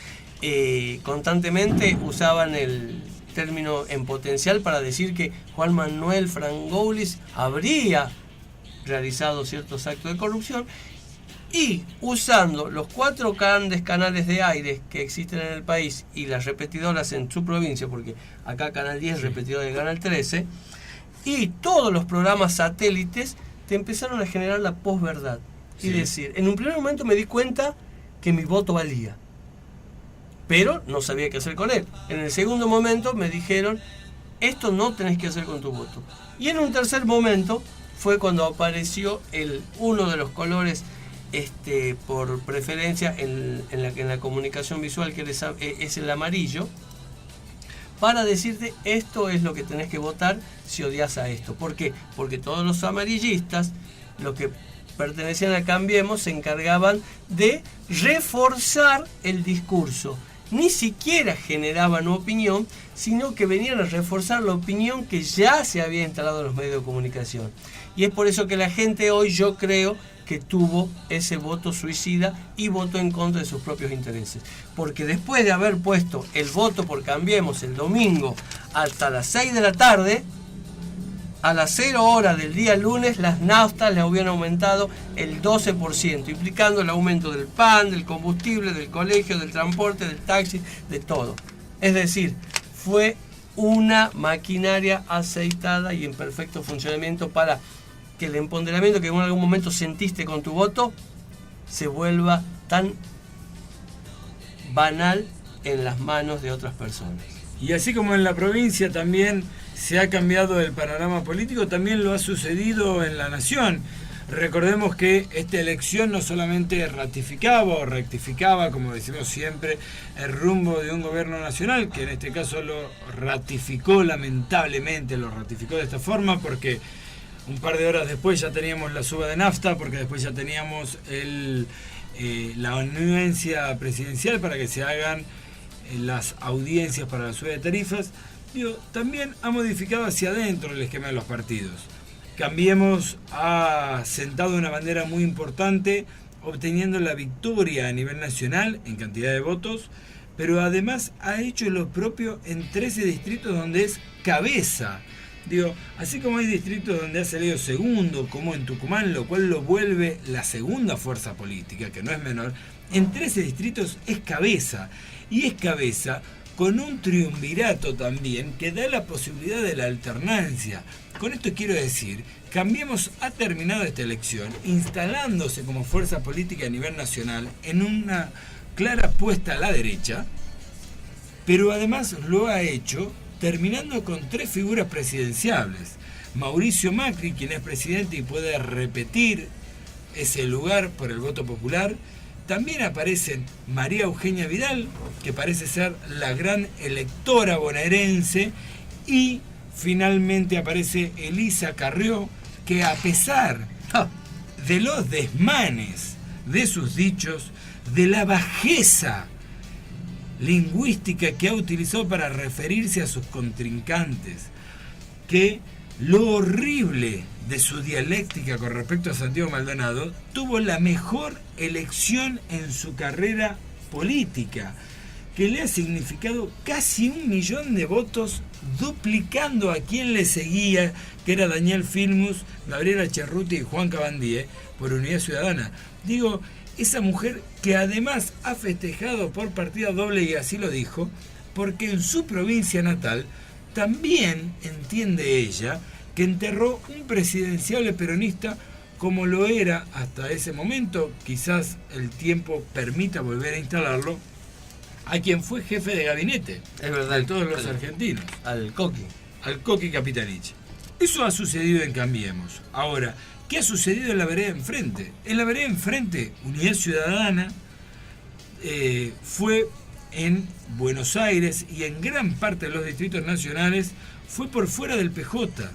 Constantemente usaban el término en potencial para decir que Juan Manuel Frangoulis habría realizado ciertos actos de corrupción. Y usando los 4 grandes canales de aire que existen en el país y las repetidoras en su provincia, porque acá Canal 10 es repetidora de Canal 13, y todos los programas satélites, te empezaron a generar la posverdad. Sí. Y decir, en un primer momento me di cuenta que mi voto valía, pero no sabía qué hacer con él. En el segundo momento me dijeron: esto no tenés que hacer con tu voto. Y en un tercer momento fue cuando apareció uno de los colores por preferencia en la comunicación visual, que es el amarillo, para decirte: esto es lo que tenés que votar si odias a esto. ¿Por qué? Porque todos los amarillistas, los que pertenecían a Cambiemos, se encargaban de reforzar el discurso. Ni siquiera generaban opinión, sino que venían a reforzar la opinión que ya se había instalado en los medios de comunicación. Y es por eso que la gente hoy, yo creo, que tuvo ese voto suicida y votó en contra de sus propios intereses. Porque después de haber puesto el voto por Cambiemos el domingo hasta las 6 de la tarde, a las 0 horas del día lunes las naftas le habían aumentado el 12%, implicando el aumento del pan, del combustible, del colegio, del transporte, del taxi, de todo. Es decir, fue una maquinaria aceitada y en perfecto funcionamiento para que el empoderamiento que en algún momento sentiste con tu voto se vuelva tan banal en las manos de otras personas. Y así como en la provincia también se ha cambiado el panorama político, también lo ha sucedido en la nación. Recordemos que esta elección no solamente ratificaba o rectificaba, como decimos siempre, el rumbo de un gobierno nacional, que en este caso lo ratificó, lamentablemente lo ratificó de esta forma, porque un par de horas después ya teníamos la suba de nafta, porque después ya teníamos la anuencia presidencial para que se hagan las audiencias para la suba de tarifas. También ha modificado hacia adentro el esquema de los partidos. Cambiemos ha sentado una bandera muy importante, obteniendo la victoria a nivel nacional en cantidad de votos, pero además ha hecho lo propio en 13 distritos donde es cabeza. Así como hay distritos donde ha salido segundo, como en Tucumán, lo cual lo vuelve la segunda fuerza política, que no es menor, en 13 distritos es cabeza. Y es cabeza con un triunvirato también que da la posibilidad de la alternancia. Con esto quiero decir, Cambiemos ha terminado esta elección instalándose como fuerza política a nivel nacional en una clara apuesta a la derecha, pero además lo ha hecho terminando con 3 figuras presidenciables. Mauricio Macri, quien es presidente y puede repetir ese lugar por el voto popular. También aparecen María Eugenia Vidal, que parece ser la gran electora bonaerense, y finalmente aparece Elisa Carrió, que a pesar de los desmanes de sus dichos, de la bajeza lingüística que ha utilizado para referirse a sus contrincantes, que lo horrible de su dialéctica con respecto a Santiago Maldonado, tuvo la mejor elección en su carrera política, que le ha significado casi 1 millón de votos, duplicando a quien le seguía, que era Daniel Filmus, Gabriela Cerruti y Juan Cabandíe, por Unidad Ciudadana. Digo, esa mujer que además ha festejado por partida doble, y así lo dijo, porque en su provincia natal también entiende ella que enterró un presidenciable peronista como lo era hasta ese momento, quizás el tiempo permita volver a instalarlo, a quien fue jefe de gabinete, es verdad, de todos los argentinos, al Coqui Capitanich. Eso ha sucedido en Cambiemos. Ahora, ¿qué ha sucedido en la vereda enfrente? En la vereda enfrente, Unidad Ciudadana fue en Buenos Aires y en gran parte de los distritos nacionales fue por fuera del PJ.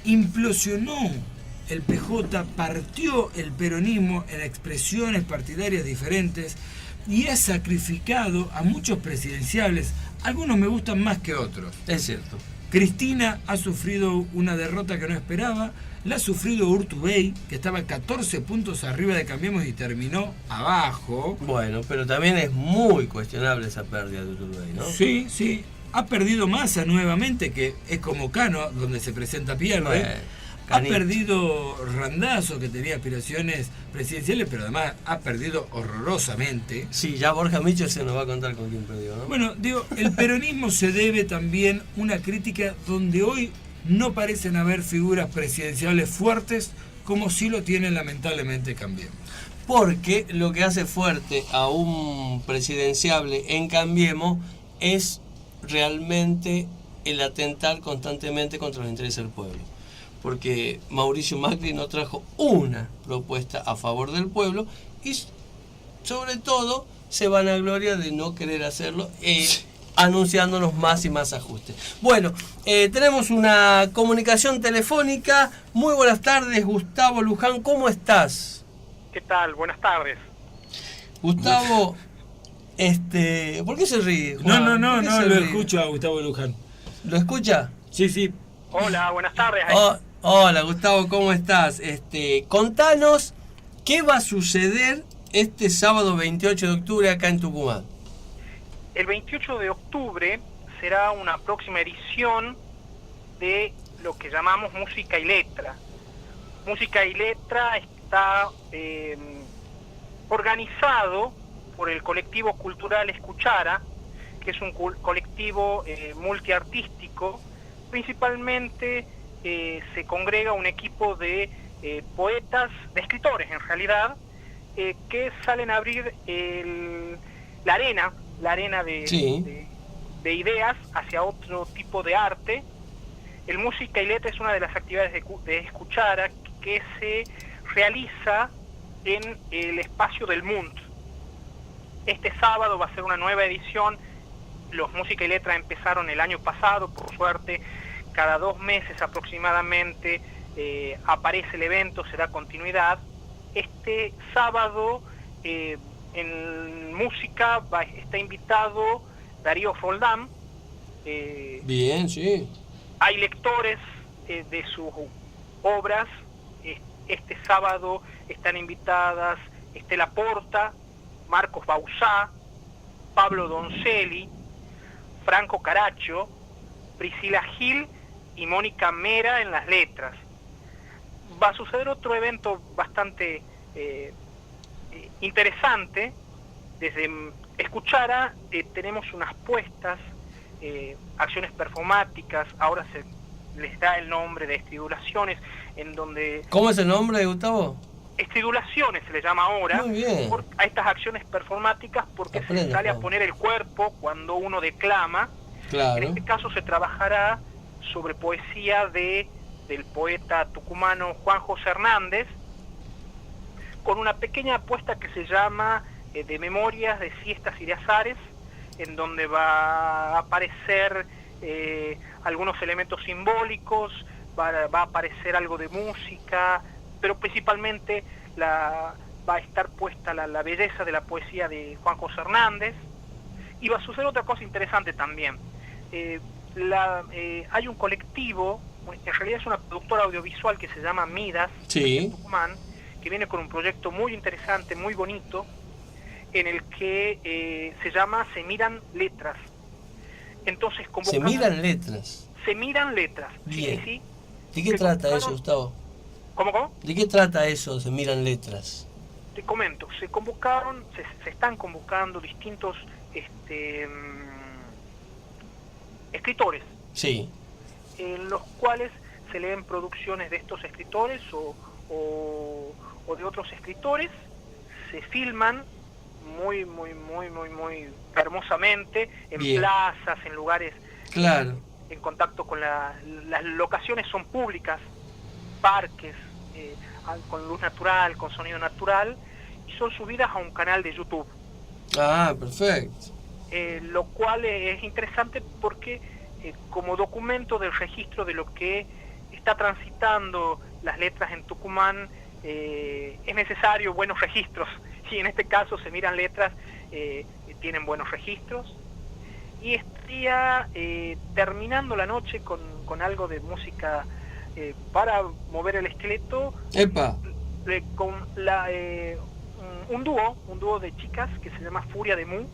Implosionó el PJ, partió el peronismo en expresiones partidarias diferentes y ha sacrificado a muchos presidenciables. Algunos me gustan más que otros. Es cierto. Cristina ha sufrido una derrota que no esperaba. La ha sufrido Urtubey, que estaba 14 puntos arriba de Cambiemos y terminó abajo. Bueno, pero también es muy cuestionable esa pérdida de Urtubey, ¿no? Sí, sí. Ha perdido Massa nuevamente, que es como Cano, donde se presenta pierde. Ha perdido Randazzo, que tenía aspiraciones presidenciales, pero además ha perdido horrorosamente. Sí, ya Borja Michel se nos va a contar con quién perdió, ¿no? Bueno, digo, el peronismo se debe también una crítica donde hoy no parecen haber figuras presidenciales fuertes como sí lo tienen lamentablemente Cambiemos. Porque lo que hace fuerte a un presidenciable en Cambiemos es realmente el atentar constantemente contra los intereses del pueblo. Porque Mauricio Macri no trajo una propuesta a favor del pueblo y sobre todo se vanagloria de no querer hacerlo, anunciándonos más y más ajustes. Bueno, tenemos una comunicación telefónica. Muy buenas tardes, Gustavo Luján, ¿cómo estás? ¿Qué tal? Buenas tardes. Gustavo, ¿por qué se ríe, Juan? No, lo escucho a Gustavo Luján. ¿Lo escucha? Sí, sí. Hola, buenas tardes. Hola, Gustavo, ¿cómo estás? Contanos qué va a suceder este sábado 28 de octubre acá en Tucumán. El 28 de octubre será una próxima edición de lo que llamamos Música y Letra. Música y Letra está organizado por el colectivo cultural Escuchara, que es un colectivo multiartístico. Principalmente se congrega un equipo de poetas, de escritores en realidad, que salen a abrir la arena la arena de ideas hacia otro tipo de arte. El Música y Letra es una de las actividades de Escuchara que se realiza en el espacio del Munt. Este sábado va a ser una nueva edición. Los Música y Letra empezaron el año pasado, por suerte, cada 2 meses aproximadamente aparece el evento, se da continuidad. Este sábado en música está invitado Darío Roldán. Bien, sí. Hay lectores de sus obras. Este sábado están invitadas Estela Porta, Marcos Bauzá, Pablo Doncelli, Franco Caracho, Priscila Gil y Mónica Mera en las letras. Va a suceder otro evento bastante interesante. Desde Escuchara tenemos unas puestas, acciones performáticas, ahora se les da el nombre de estridulaciones, en donde... ¿Cómo es el nombre, Gustavo? Estridulaciones se le llama ahora. Muy bien. A estas acciones performáticas, porque se sale a poner el cuerpo cuando uno declama. Claro. En este caso se trabajará sobre poesía del poeta tucumano Juan José Hernández, con una pequeña apuesta que se llama de memorias, de siestas y de azares, en donde va a aparecer algunos elementos simbólicos, va a aparecer algo de música, pero principalmente va a estar puesta la belleza de la poesía de Juan José Hernández. Y va a suceder otra cosa interesante también. Hay un colectivo, en realidad es una productora audiovisual que se llama Midas, en Tucumán, que viene con un proyecto muy interesante, muy bonito, en el que se llama Se Miran Letras. Entonces, ¿Se miran letras? Se miran letras. Bien. Sí. ¿De qué trata eso, Gustavo? ¿Cómo? ¿De qué trata eso, Se Miran Letras? Te comento, se están convocando distintos escritores. Sí. En los cuales se leen producciones de estos escritores o de otros escritores, se filman muy hermosamente en plazas, en lugares, claro, en contacto con las locaciones son públicas, parques, con luz natural, con sonido natural, y son subidas a un canal de YouTube. Ah, perfecto. Lo cual es interesante porque como documento del registro de lo que está transitando las letras en Tucumán, es necesario buenos registros, y en este caso Se Miran Letras tienen buenos registros. Y estaría terminando la noche con algo de música para mover el esqueleto. ¡Epa! Con un dúo de chicas que se llama Furia de Mu,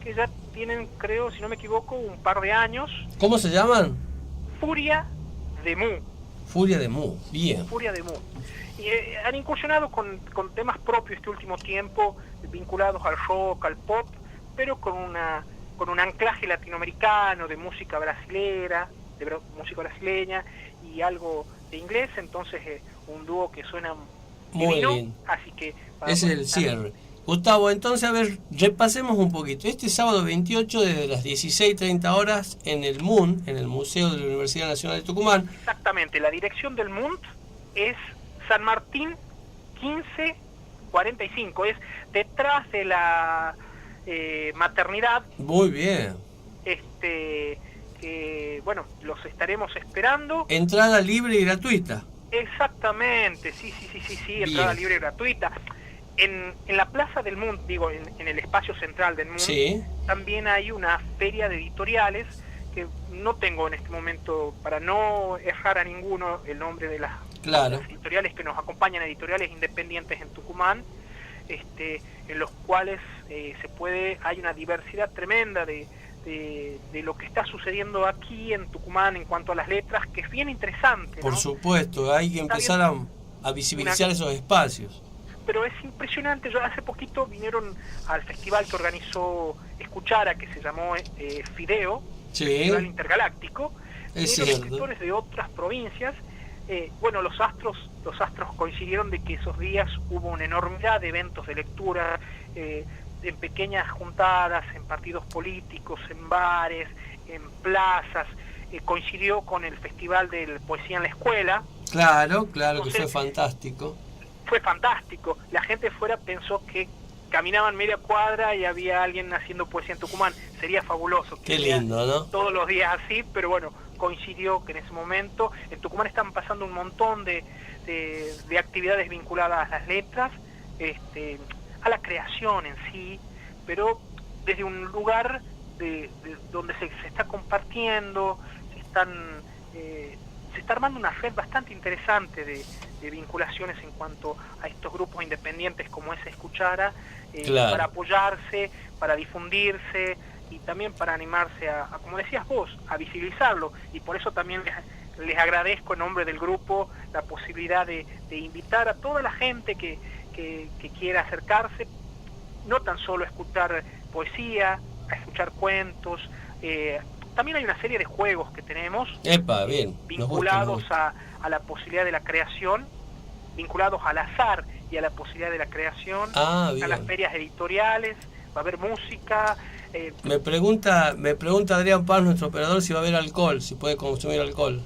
que ya tienen, creo, si no me equivoco, un par de años. ¿Cómo se llaman? Furia de Mu. Furia de Mu, bien. Furia de Mu. Y han incursionado con temas propios este último tiempo, vinculados al rock, al pop, pero con un anclaje latinoamericano, de música brasilera, de música brasileña y algo de inglés. Entonces un dúo que suena muy divino, bien. Así que es el cierre. Gustavo, entonces, a ver, repasemos un poquito. Este sábado 28, desde las 16:30 horas, en el MUN, en el Museo de la Universidad Nacional de Tucumán. Exactamente, la dirección del MUN es San Martín 1545, es detrás de la maternidad. Muy bien. Bueno, los estaremos esperando. Entrada libre y gratuita. Exactamente, sí, entrada libre y gratuita. En la Plaza del Mundo, digo, en el espacio central del Mundo, sí, también hay una feria de editoriales, que no tengo en este momento, para no errar a ninguno, el nombre de las editoriales que nos acompañan, editoriales independientes en Tucumán, en los cuales hay una diversidad tremenda de lo que está sucediendo aquí en Tucumán en cuanto a las letras, que es bien interesante, ¿no? Por supuesto, hay que empezar a visibilizar esos espacios. Pero es impresionante. Yo hace poquito vinieron al festival que organizó Escuchara, que se llamó Fideo, Festival Intergaláctico. Vinieron escritores de otras provincias. Bueno, los astros coincidieron de que esos días hubo una enormidad de eventos de lectura, en pequeñas juntadas, en partidos políticos, en bares, en plazas. Coincidió con el Festival de Poesía en la Escuela. Claro, Entonces, que fue fantástico. Fue fantástico. La gente fuera pensó que caminaban media cuadra y había alguien haciendo poesía en Tucumán. Sería fabuloso. Qué lindo, ¿no? Todos los días así, pero bueno, coincidió que en ese momento en Tucumán están pasando un montón de actividades vinculadas a las letras, a la creación en sí, pero desde un lugar donde se está compartiendo, se está armando una red bastante interesante de vinculaciones en cuanto a estos grupos independientes como es Escuchara, claro, para apoyarse, para difundirse y también para animarse a, como decías vos, a visibilizarlo. Y por eso también les agradezco en nombre del grupo la posibilidad de invitar a toda la gente que quiera acercarse, no tan solo a escuchar poesía, a escuchar cuentos. También hay una serie de juegos que tenemos vinculados a la posibilidad de la creación, vinculados al azar y a la posibilidad de la creación, a las ferias editoriales, va a haber música. Me pregunta Adrián Paz, nuestro operador, si va a haber alcohol, si puede consumir alcohol.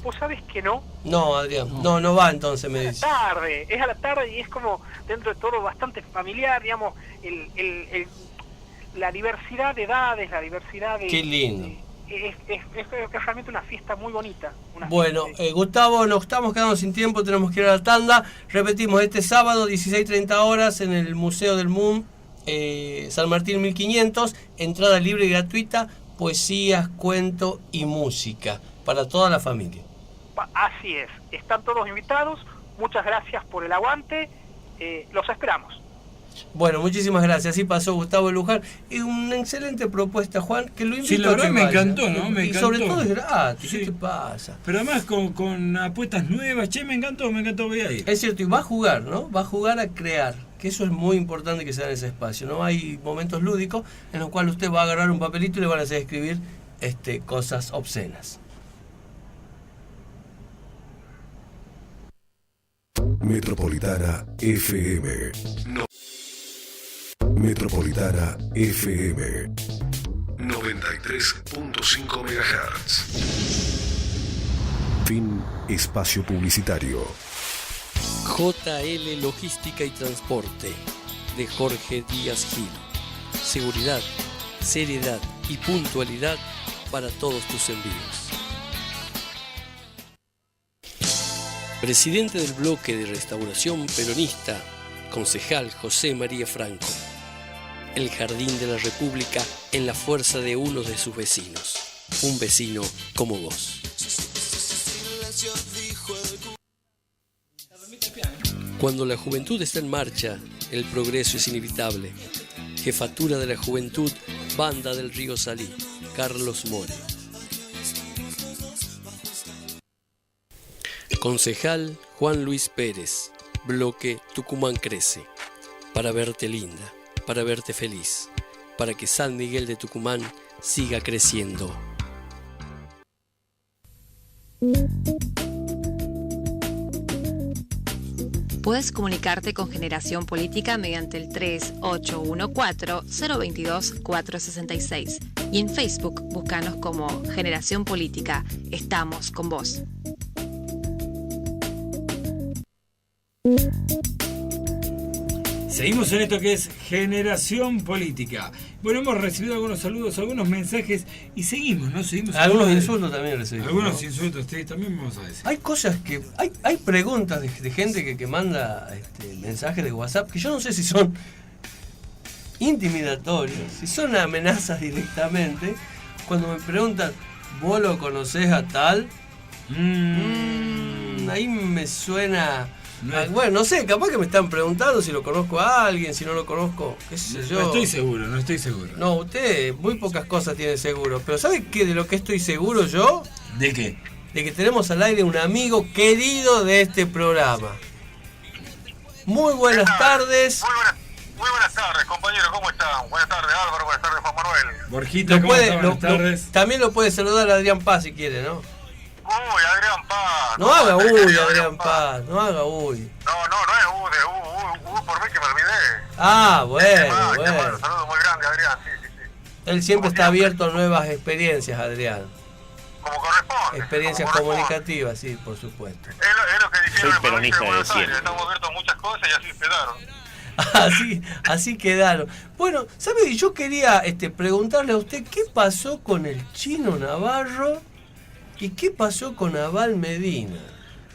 ¿Vos sabés que no? No, Adrián, no va, entonces me dice. Es a la tarde y es como, dentro de todo, bastante familiar, digamos, la diversidad de edades, la diversidad de... Qué lindo. Es realmente una fiesta muy bonita. Bueno, Gustavo, nos estamos quedando sin tiempo, tenemos que ir a la tanda. Repetimos, este sábado, 16:30 horas, en el Museo del MUN, San Martín 1500, entrada libre y gratuita, poesías, cuento y música, para toda la familia. Así es, están todos invitados, muchas gracias por el aguante, los esperamos. Bueno, muchísimas gracias. Así pasó Gustavo Luján. Y una excelente propuesta, Juan, que lo invito. Sí, la verdad me encantó, ¿no? Y sobre todo es gratis. Sí. ¿Qué te pasa? Pero además con apuestas nuevas, me encantó, voy a ir. Es cierto, y va a jugar, ¿no? Va a jugar a crear, que eso es muy importante que sea en ese espacio, ¿no? Hay momentos lúdicos en los cuales usted va a agarrar un papelito y le van a hacer escribir cosas obscenas. Metropolitana FM. Metropolitana FM 93.5 MHz. Fin espacio publicitario. JL Logística y Transporte de Jorge Díaz Gil. Seguridad, seriedad y puntualidad para todos tus envíos. Presidente del bloque de Restauración Peronista, concejal José María Franco. El Jardín de la República en la fuerza de uno de sus vecinos. Un vecino como vos. Cuando la juventud está en marcha, el progreso es inevitable. Jefatura de la Juventud, Banda del Río Salí, Carlos More. Concejal Juan Luis Pérez, bloque Tucumán Crece. Para verte linda, para verte feliz, para que San Miguel de Tucumán siga creciendo. Puedes comunicarte con Generación Política mediante el 3814-022-466 y en Facebook búscanos como Generación Política. Estamos con vos. Seguimos en esto que es Generación Política. Bueno, hemos recibido algunos saludos, algunos mensajes y seguimos, ¿no? Algunos insultos también recibimos. Algunos insultos, sí, también vamos a decir. Hay cosas que... Hay preguntas de gente que manda mensajes de WhatsApp que yo no sé si son intimidatorios, si son amenazas directamente. Cuando me preguntan, ¿vos lo conocés a tal? Ahí me suena... Bueno, no sé, capaz que me están preguntando si lo conozco a alguien, si no lo conozco, qué sé yo. No estoy seguro. No, usted muy pocas cosas tiene seguro. Pero ¿sabe qué de lo que estoy seguro yo? ¿De qué? De que tenemos al aire un amigo querido de este programa. Muy buenas tardes. Muy buenas tardes, compañeros, ¿cómo están? Buenas tardes, Álvaro, buenas tardes, Juan Manuel. Borjita, ¿cómo estás? Buenas tardes. También lo puede saludar a Adrián Paz si quiere, ¿no? Uy, Adrián Paz. No haga uy, Adrián Paz, no haga uy. No es uy por mí que me olvidé. Ah, bueno, Le mando bueno. un saludo muy grande, Adrián, sí. Él siempre está abierto a nuevas experiencias, Adrián. Como corresponde. Experiencias como corresponde. comunicativas, sí, por supuesto. Es lo que dijeron en la provincia de Buenos siempre. Aires. Estamos abiertos a muchas cosas y así quedaron. Así quedaron. Bueno, ¿sabe? Yo quería preguntarle a usted qué pasó con el Chino Navarro y qué pasó con Abal Medina.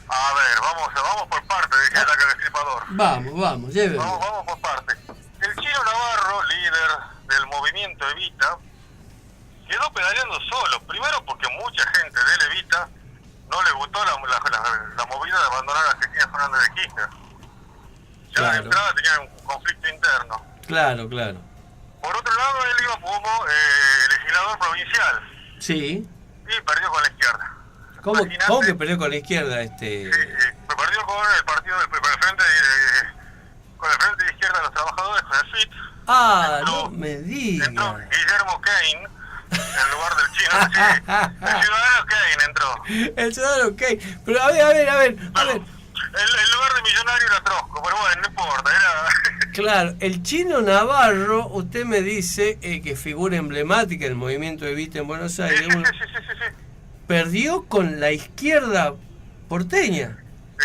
A ver, vamos por parte, dije el destripador. Vamos, llévenme. Vamos por parte. El Chino Navarro, líder del movimiento Evita, quedó pedaleando solo. Primero porque mucha gente del Evita no le gustó la movida de abandonar a Cristina Fernández de Kirchner. Ya de entrada tenían un conflicto interno. Claro. Por otro lado, él iba como legislador provincial. Sí. Y perdió con la izquierda. ¿Cómo que perdió con la izquierda? Perdió con el partido, con el frente de izquierda de los trabajadores, con el FIT. No me diga. Entró Guillermo Kane en lugar del Chino. Sí, el ciudadano Kane entró. El ciudadano Kane. Pero a ver. El lugar de millonario era Trosco, pero bueno, no importa, era... Claro, el Chino Navarro, usted me dice que figura emblemática del movimiento Evita en Buenos Aires. Sí. Perdió con la izquierda porteña.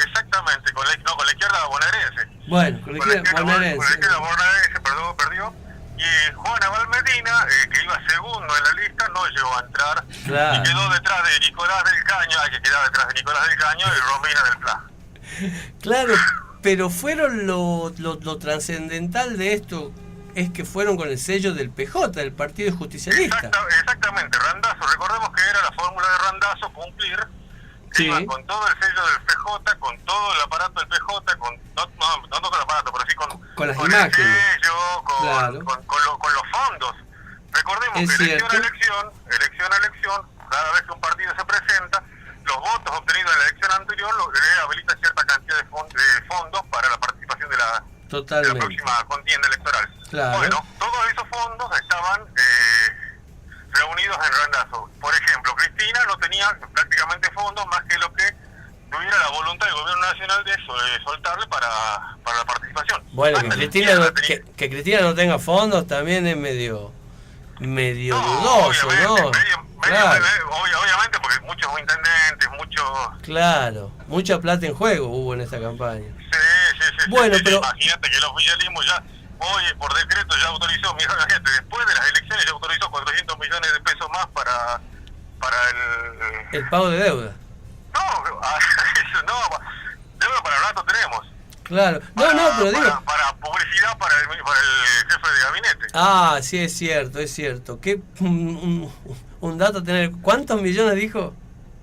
Exactamente, con la izquierda bonaerense. Bueno, con la izquierda bonaerense. Con la izquierda bonaerense, perdió. Y Juan Abal Medina, que iba segundo en la lista, no llegó a entrar. Claro. Y quedó detrás de Nicolás del Caño, que quedaba detrás de Nicolás del Caño y Romina del Pla. Claro, pero fueron lo trascendental de esto es que fueron con el sello del PJ, del Partido Justicialista. Exactamente, Randazzo, recordemos que era la fórmula de Randazzo cumplir, que iba con todo el sello del PJ, con todo el aparato del PJ, no con el aparato, pero sí con las el imágenes. sello, con los fondos. Recordemos Es que cierto. elección a elección, cada vez que un partido se presenta, los votos obtenidos en la elección anterior le habilita cierta cantidad de fondos para la participación de la próxima contienda electoral. Claro. Bueno, todos esos fondos estaban reunidos en Randazzo. Por ejemplo, Cristina no tenía prácticamente fondos más que lo que tuviera la voluntad del gobierno nacional de soltarle para la participación. Bueno, que Cristina no tenga fondos también es medio dudoso, ¿no? Claro. Obviamente, porque muchos intendentes, Claro, mucha plata en juego hubo en esta campaña. Sí. Bueno, pero imagínate que el oficialismo ya, hoy por decreto ya autorizó, imagínate, después de las elecciones ya autorizó 400 millones de pesos más para el pago de deuda. No, deuda para rato tenemos. Claro, pero digo... Para publicidad para el jefe de gabinete. Ah, sí, es cierto. ¿Qué un dato tener? ¿Cuántos millones dijo?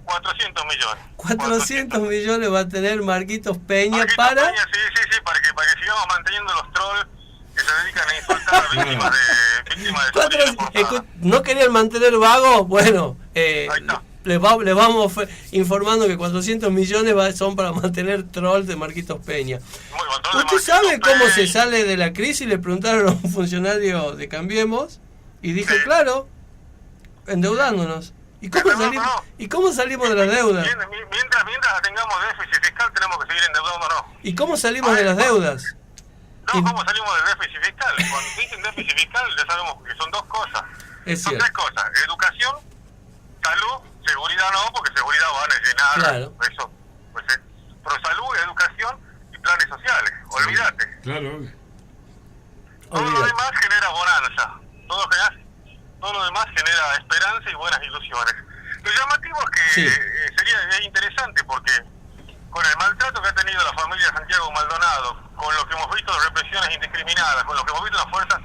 400 millones. 400 millones va a tener Marquitos Peña para... Peña, sí, para que sigamos manteniendo los trolls que se dedican a insultar a víctimas de ¿No querían mantener vagos? Bueno, les vamos informando que 400 millones son para mantener trolls de Marquitos Peña. ¿Usted sabe cómo se sale de la crisis? Le preguntaron a un funcionario de Cambiemos y dijo, claro, endeudándonos. ¿Y cómo salimos de las deudas? Mientras tengamos déficit fiscal tenemos que seguir endeudándonos. ¿Y cómo salimos de las deudas? ¿Cómo salimos del déficit fiscal? Cuando dicen déficit fiscal ya sabemos que son dos cosas. Son tres cosas: educación, salud, seguridad no, porque seguridad van a llenar. Claro. Eso. Pero salud, educación y planes sociales. Olvídate. Claro. Todo lo demás genera bonanza. Todo lo demás genera esperanza y buenas ilusiones. Lo llamativo es que sería interesante porque con el maltrato que ha tenido la familia Santiago Maldonado, con lo que hemos visto de represiones indiscriminadas, con lo que hemos visto las fuerzas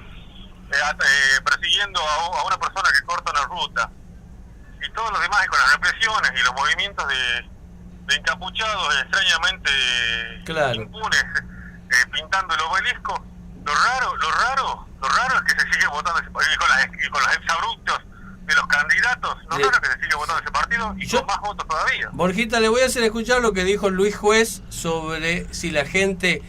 persiguiendo a una persona que corta una ruta, y todo lo demás, y con las represiones y los movimientos de encapuchados extrañamente impunes pintando el obelisco, lo raro es que se sigue votando ese partido, y con los exabruptos de los candidatos, lo raro es que se sigue votando ese partido y con más votos todavía. Borjita, le voy a hacer escuchar lo que dijo Luis Juez sobre si la gente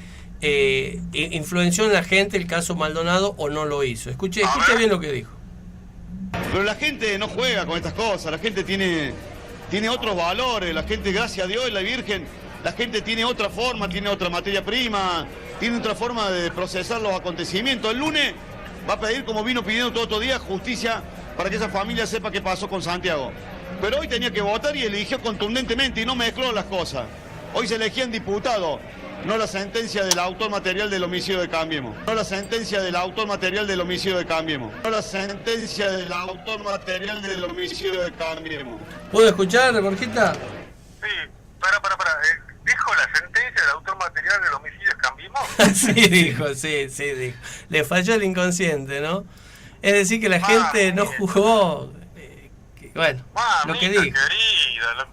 influenció en la gente el caso Maldonado o no lo hizo. Escuche bien lo que dijo. Pero la gente no juega con estas cosas, la gente tiene otros valores, la gente, gracias a Dios y la Virgen, la gente tiene otra forma, tiene otra materia prima, tiene otra forma de procesar los acontecimientos. El lunes va a pedir, como vino pidiendo todo otro día, justicia para que esa familia sepa qué pasó con Santiago. Pero hoy tenía que votar y eligió contundentemente y no mezcló las cosas. Hoy se elegían diputados, no la sentencia del autor material del homicidio de Cambiemos. No la sentencia del autor material del homicidio de Cambiemos. No la sentencia del autor material del homicidio de Cambiemos. ¿Puedo escuchar, Borjita? Sí, para. ¿Dijo la sentencia del autor material del homicidio de Cambiemos? sí, dijo. Le falló el inconsciente, ¿no? Es decir, que la gente no jugó. Bueno, lo que dijo. Querida,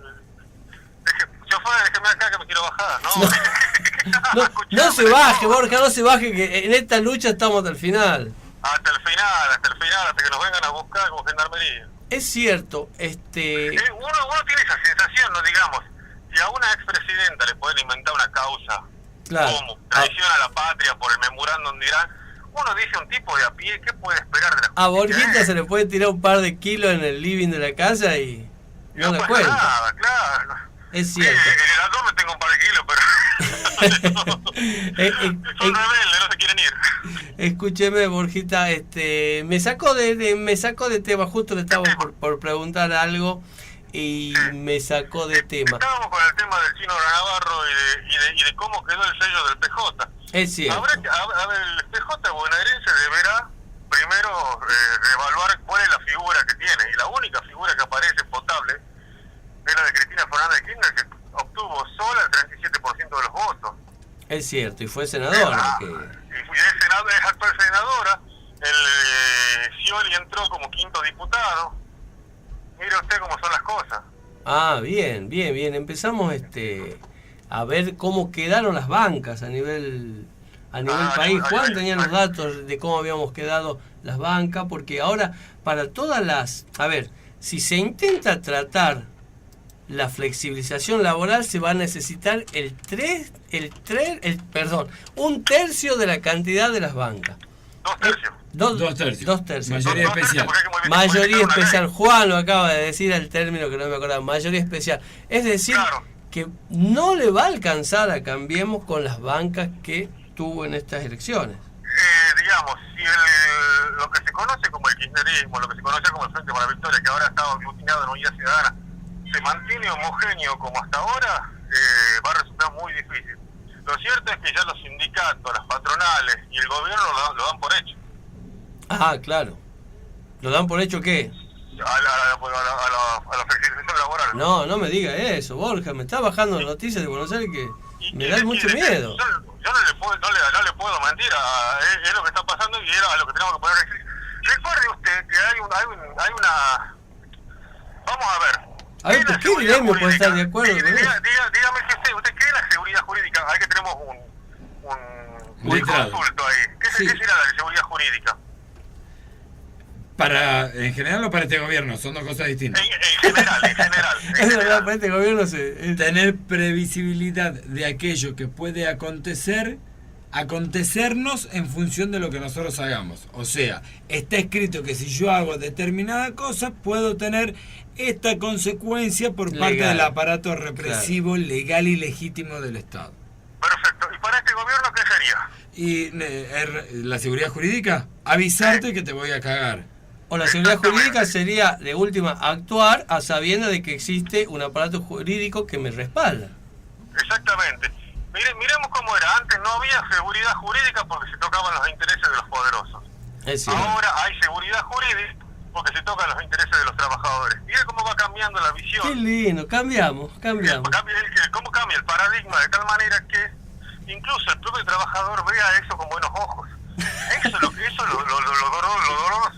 chofer, déjeme acá que me quiero bajar, ¿no? No se baje, Borja, no se baje, que en esta lucha estamos hasta el final. Hasta el final, hasta que nos vengan a buscar como gendarmería. Es cierto, uno tiene esa sensación, no digamos, si a una expresidenta le pueden inventar una causa, claro, como traición a la patria por el memorándum de Irán, uno dice un tipo de a pie, ¿qué puede esperar de la justicia? A Borjita se le puede tirar un par de kilos en el living de la casa y no le cuenta. Nada, claro. Es cierto. En el atón me tengo un par de kilos, pero son rebeldes, no se quieren ir. Escúcheme, Borjita, me saco de tema, justo le estaba por preguntar algo y me sacó de tema. Estábamos con el tema del Chino Navarro y de cómo quedó el sello del PJ. Es cierto. A ver, el PJ bonaerense deberá primero reevaluar cuál es la figura que tiene, y la única figura que aparece potable es la de Cristina Fernández de Kirchner, que obtuvo sola el 37% de los votos. Es cierto, y fue senadora. Es actual senadora. El Scioli entró como quinto diputado. Mire usted cómo son las cosas. Bien. Empezamos a ver cómo quedaron las bancas a nivel país. Juan tenía los datos de cómo habíamos quedado las bancas, porque ahora para todas las... A ver, si se intenta tratar la flexibilización laboral, se va a necesitar un tercio de la cantidad de las bancas. Dos tercios. Mayoría especial. Mayoría especial. Juan lo acaba de decir el término que no me acordaba. Mayoría especial. Es decir, claro, que no le va a alcanzar a Cambiemos con las bancas que tuvo en estas elecciones. Digamos, si lo que se conoce como el kirchnerismo, lo que se conoce como el Frente para la Victoria, que ahora está aglutinado en Unidad Ciudadana, se mantiene homogéneo como hasta ahora, va a resultar muy difícil. Lo cierto es que ya los sindicatos, las patronales y el gobierno lo dan por hecho. Claro. ¿Lo dan por hecho qué? A la flexibilización laboral. No me diga eso, Borja. Me está bajando noticias de Buenos Aires que me da mucho miedo. Yo no le puedo mentir, es lo que está pasando y era a lo que tenemos que poner. Recuerde usted que hay una... Vamos a ver. A ver, ¿por qué gremio puede estar de acuerdo con eso? Dígame que usted cree en la seguridad jurídica. Ahí que tenemos un consulto ahí. ¿Qué será la seguridad jurídica? ¿En general o para este gobierno? Son dos cosas distintas. En general. Es verdad, para este gobierno tener previsibilidad de aquello que puede acontecernos en función de lo que nosotros hagamos. O sea, está escrito que si yo hago determinada cosa, puedo tener esta consecuencia por parte del aparato represivo, claro, legal y legítimo del Estado. Perfecto. ¿Y para este gobierno qué sería? ¿Y la seguridad jurídica? Avisarte que te voy a cagar. O la seguridad jurídica sería, de última, actuar a sabiendas de que existe un aparato jurídico que me respalda. Exactamente. Miremos cómo era. Antes no había seguridad jurídica porque se tocaban los intereses de los poderosos. Ahora hay seguridad jurídica porque se tocan los intereses de los trabajadores. Mire cómo va cambiando la visión. Qué lindo, cambiamos. Cómo cambia el paradigma de tal manera que incluso el propio trabajador vea eso con buenos ojos. Eso lo doloroso.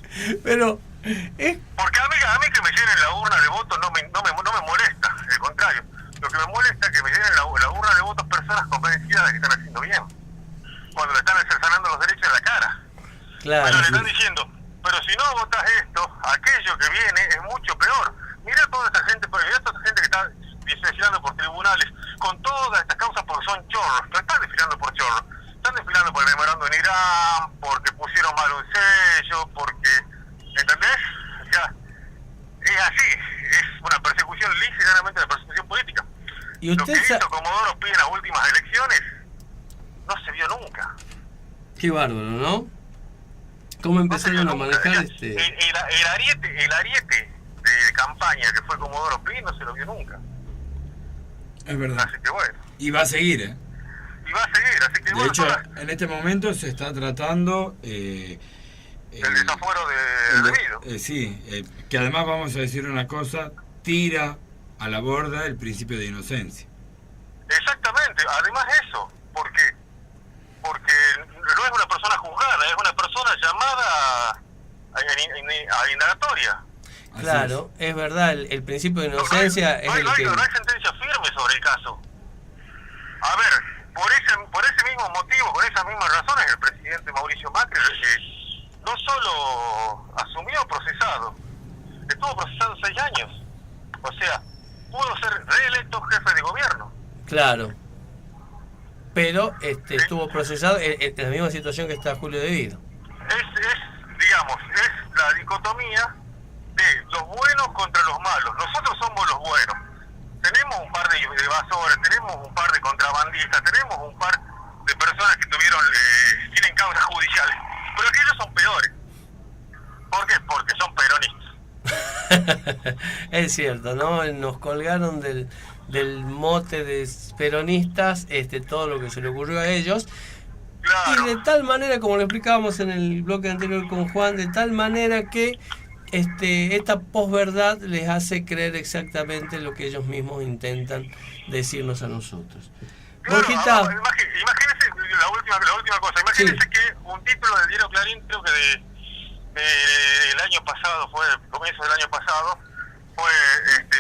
Pero porque a mí que me llenen la urna de votos no me molesta, al contrario. Lo que me molesta es que me llenen la urna de votos personas convencidas de que están haciendo bien, cuando le están cercenando los derechos en la cara. Claro. Pero le están diciendo, pero si no votas esto, aquello que viene es mucho peor. Mira toda esta gente que está desfilando por tribunales con todas estas causas porque son chorros. No están desfilando por chorros, están desfilando por el memorándum en Irán, porque pusieron mal un sello, porque, ¿entendés? Ya, es así, es una persecución lisa y llanamente, una persecución política. ¿Y usted lo que hizo Comodoro Pi en las últimas elecciones no se vio nunca. Qué bárbaro, ¿no? ¿Cómo empezaron a manejar el ariete de campaña que fue Comodoro Pi no se lo vio nunca. Es verdad. Así que bueno. Y va a seguir, ¿eh? Y va a seguir, así que de hecho, en este momento se está tratando... el desafuero debido. Sí, que además vamos a decir una cosa, tira a la borda el principio de inocencia. Exactamente, además eso, porque no es una persona juzgada, es una persona llamada a indagatoria. Claro, es verdad, el principio de inocencia es el que... No hay sentencia firme sobre el caso. A ver, por ese mismo motivo, por esas mismas razones, el presidente Mauricio Macri no solo asumió procesado, estuvo procesado 6 años. O sea, pudo ser reelecto jefe de gobierno. Claro. Pero estuvo procesado en la misma situación que está Julio Devido. Es la dicotomía de los buenos contra los malos. Nosotros somos los buenos. Tenemos un par de evasores, tenemos un par de contrabandistas, tenemos un par de personas que tienen causas judiciales. Pero aquellos son peores. ¿Por qué? Porque son peronistas. Es cierto, ¿no? Nos colgaron del mote de peronistas todo lo que se le ocurrió a ellos. Claro. Y de tal manera, como lo explicábamos en el bloque anterior con Juan, de tal manera que esta posverdad les hace creer exactamente lo que ellos mismos intentan decirnos a nosotros. Claro, imagínense la última cosa, imagínense sí. Que un título del diario Clarín, creo que del año pasado, fue comienzo del año pasado, fue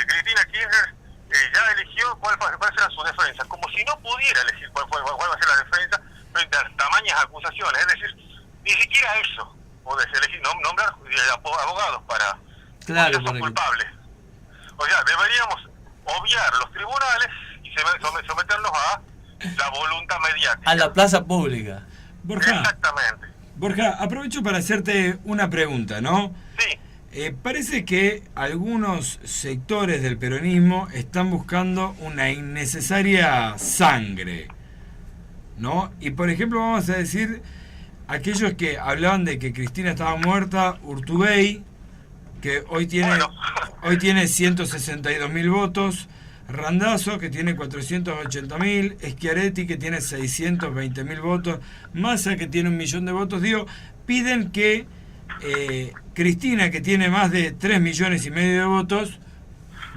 Cristina Kirchner ya eligió cuál será su defensa, como si no pudiera elegir cuál va a ser la defensa frente a tamañas acusaciones, es decir, ni siquiera eso podés elegir, nombrar abogados para claro, son culpables. O sea, deberíamos obviar los tribunales y someternos a la voluntad mediática. A la plaza pública. Borja, exactamente. Borja, aprovecho para hacerte una pregunta, ¿no? Sí. Parece que algunos sectores del peronismo están buscando una innecesaria sangre, ¿no? Y por ejemplo vamos a decir aquellos que hablaban de que Cristina estaba muerta, Urtubey, que hoy tiene 162.000 votos, Randazzo, que tiene 480.000, Schiaretti, que tiene 620.000 votos, Massa, que tiene 1 millón de votos, piden que Cristina, que tiene más de 3,5 millones de votos,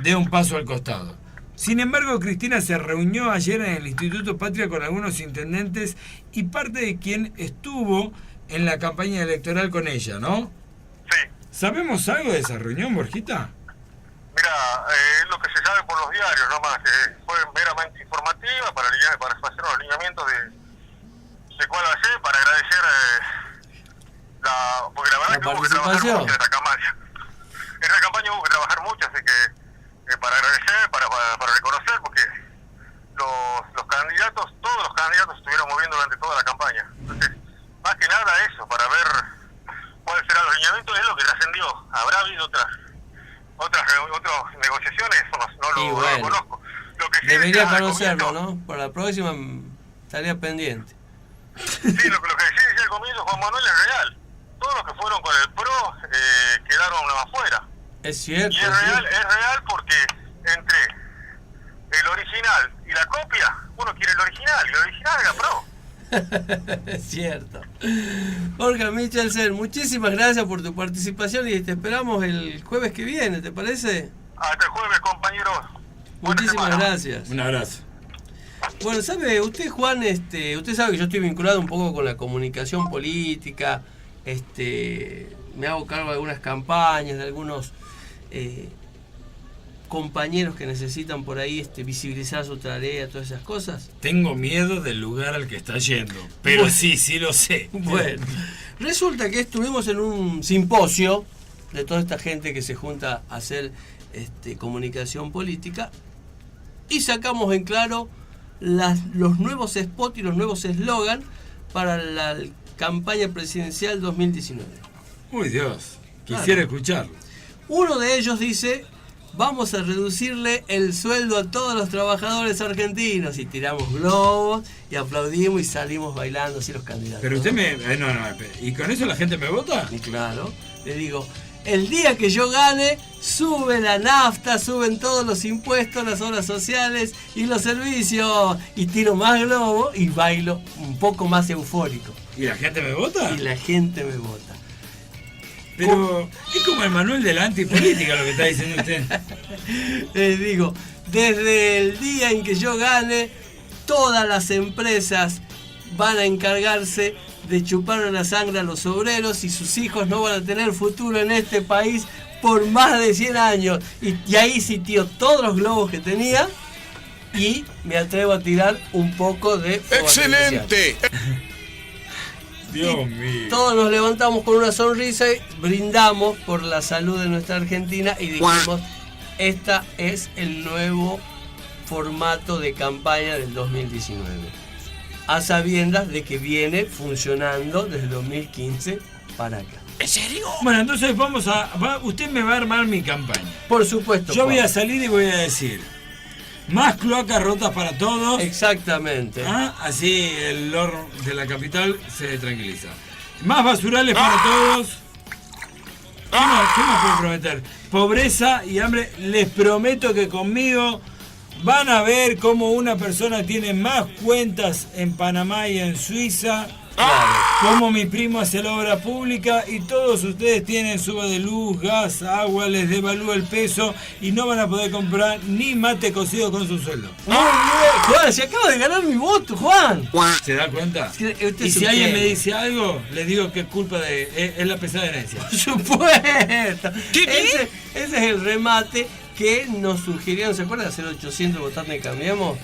dé un paso al costado. Sin embargo, Cristina se reunió ayer en el Instituto Patria con algunos intendentes y parte de quien estuvo en la campaña electoral con ella, ¿no? Sí. ¿Sabemos algo de esa reunión, Borjita? Mira, lo que se sabe por los diarios nomás, fue meramente informativa para hacer los lineamientos de cuál va a ser, para agradecer porque la verdad que hubo que trabajar mucho en esta campaña. En esta campaña hubo que trabajar mucho, así que para agradecer, para reconocer, porque los candidatos, todos los candidatos estuvieron moviendo durante toda la campaña. Entonces, más que nada eso, para ver cuál será el lineamiento, es lo que trascendió. Habrá habido otras negociaciones, no lo conozco. Lo que sí debería conocerlo, ¿no? Para la próxima estaría pendiente. Sí, lo que sí decía al comienzo Juan Manuel es real. Todos los que fueron con el PRO quedaron afuera. Es cierto. Y es real porque entre el original y la copia, uno quiere el original, y el original era PRO. Es cierto. Borja Michelsen, muchísimas gracias por tu participación y te esperamos el jueves que viene, ¿te parece? Hasta el jueves, compañeros. Muchísimas gracias. Un abrazo. Bueno, ¿sabe usted, Juan? Usted sabe que yo estoy vinculado un poco con la comunicación política, me hago cargo de algunas campañas, de algunos compañeros que necesitan por ahí visibilizar su tarea, todas esas cosas. Tengo miedo del lugar al que está yendo, pero bueno, sí lo sé. Bueno, resulta que estuvimos en un simposio de toda esta gente que se junta a hacer comunicación política y sacamos en claro los nuevos spots y los nuevos eslogan para la campaña presidencial 2019. Uy, Dios, quisiera escucharlo. Uno de ellos dice: vamos a reducirle el sueldo a todos los trabajadores argentinos. Y tiramos globos y aplaudimos y salimos bailando así los candidatos. Pero usted me... ¿Y con eso la gente me vota? Y claro, le digo, el día que yo gane, sube la nafta, suben todos los impuestos, las obras sociales y los servicios. Y tiro más globos y bailo un poco más eufórico. ¿Y la gente me vota? Y la gente me vota. Pero es como el manual de la antipolítica lo que está diciendo usted. Les digo, desde el día en que yo gane, todas las empresas van a encargarse de chuparle la sangre a los obreros y sus hijos no van a tener futuro en este país por más de 100 años. Y ahí sí tiro todos los globos que tenía y me atrevo a tirar un poco de... ¡Excelente! Dios mío. Todos nos levantamos con una sonrisa y brindamos por la salud de nuestra Argentina y dijimos, esta es el nuevo formato de campaña del 2019. A sabiendas de que viene funcionando desde 2015 para acá. ¿En serio? Bueno, entonces usted me va a armar mi campaña. Por supuesto. Yo voy a salir y voy a decir... Más cloacas rotas para todos. Exactamente. Así el Lord de la capital se tranquiliza. Más basurales para todos. ¿Qué más puedo prometer? Pobreza y hambre. Les prometo que conmigo van a ver cómo una persona tiene más cuentas en Panamá y en Suiza. Claro. Como mi primo hace la obra pública y todos ustedes tienen suba de luz, gas, agua, les devalúa el peso y no van a poder comprar ni mate cocido con su sueldo. Muy bien, Juan, se acaba de ganar mi voto, Juan. ¿Se da cuenta? Y si alguien me dice algo, les digo que es culpa de... es la pesada herencia. Por supuesto. Ese es el remate que nos sugirieron, ¿se acuerdan? Hacer 800 votantes y cambiamos.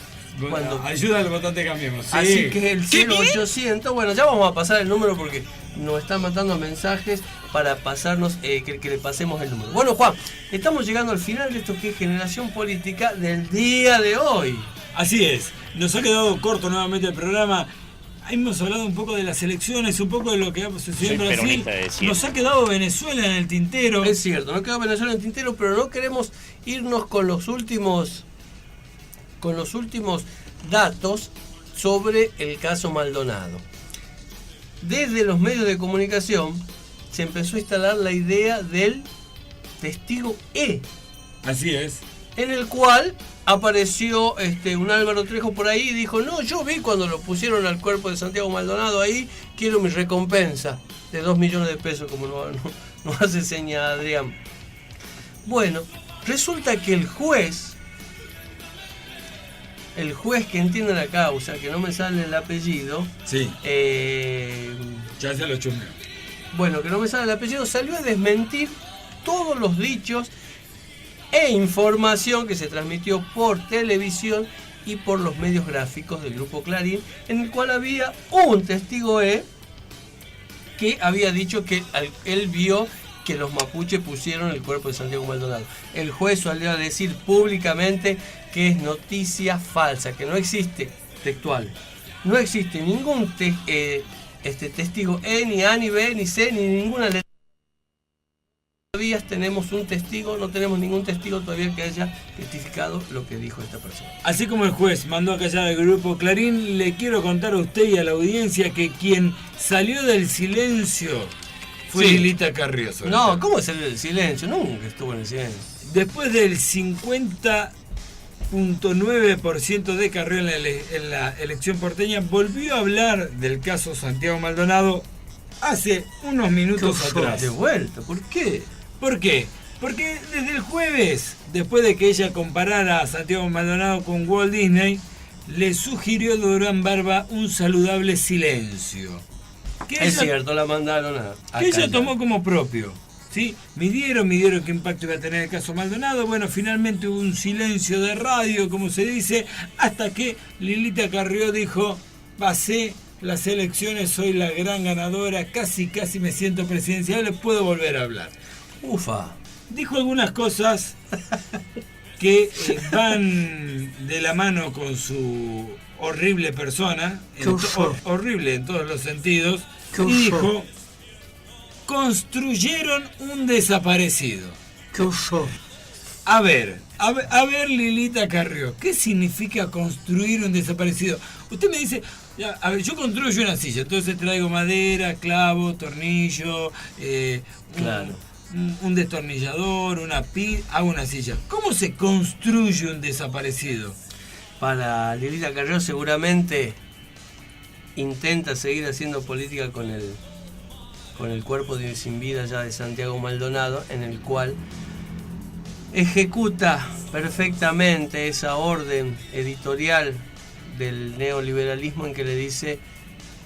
Cuando ayuda al votante cambiemos. Sí. Así que el 0800, bueno, ya vamos a pasar el número porque nos están mandando mensajes para pasarnos, que le pasemos el número. Bueno, Juan, estamos llegando al final de esto que es Generación Política del día de hoy. Así es, nos ha quedado corto nuevamente el programa. Hemos hablado un poco de las elecciones, un poco de lo que ha sucedido en Brasil. Nos ha quedado Venezuela en el tintero. Es cierto, nos ha quedado Venezuela en el tintero, pero no queremos irnos con los últimos datos sobre el caso Maldonado. Desde los medios de comunicación se empezó a instalar la idea del testigo E. Así es. En el cual apareció un Álvaro Trejo por ahí y dijo, no, yo vi cuando lo pusieron al cuerpo de Santiago Maldonado ahí, quiero mi recompensa de 2 millones de pesos, como no hace seña Adrián. Bueno, resulta que el juez que entiende la causa, que no me sale el apellido. Sí. Ya se lo chumeo. Bueno, que no me sale el apellido, salió a desmentir todos los dichos e información que se transmitió por televisión y por los medios gráficos del Grupo Clarín, en el cual había un testigo E que había dicho que él vio que los mapuches pusieron el cuerpo de Santiago Maldonado. El juez salió a decir públicamente que es noticia falsa, que no existe textual. No existe ningún testigo E, ni A, ni B, ni C, ni ninguna letra. Todavía tenemos un testigo, no tenemos ningún testigo todavía que haya testificado lo que dijo esta persona. Así como el juez mandó a callar al Grupo Clarín, le quiero contar a usted y a la audiencia que quien salió del silencio fue Lilita Carrió. No, ¿cómo salió del silencio? Nunca estuvo en el silencio. Después del 50.9% de Carrió en la elección porteña, volvió a hablar del caso Santiago Maldonado hace unos minutos atrás. De vuelta, ¿por qué? ¿Por qué? Porque desde el jueves, después de que ella comparara a Santiago Maldonado con Walt Disney, le sugirió a Durán Barba un saludable silencio. Es cierto, la mandaron a que ella tomó como propio. ¿Sí? Midieron qué impacto iba a tener el caso Maldonado. Bueno, finalmente hubo un silencio de radio, como se dice, hasta que Lilita Carrió dijo, pasé las elecciones, soy la gran ganadora, casi me siento presidencial, puedo volver a hablar. Ufa. Dijo algunas cosas que van de la mano con su horrible persona, horrible en todos los sentidos, y dijo, construyeron un desaparecido. A ver, Lilita Carrió, ¿qué significa construir un desaparecido? Usted me dice, ya, a ver, yo construyo una silla, entonces traigo madera, clavo, tornillo, claro, un destornillador, hago una silla. ¿Cómo se construye un desaparecido? Para Lilita Carrió seguramente intenta seguir haciendo política con el cuerpo sin vida ya de Santiago Maldonado, en el cual ejecuta perfectamente esa orden editorial del neoliberalismo en que le dice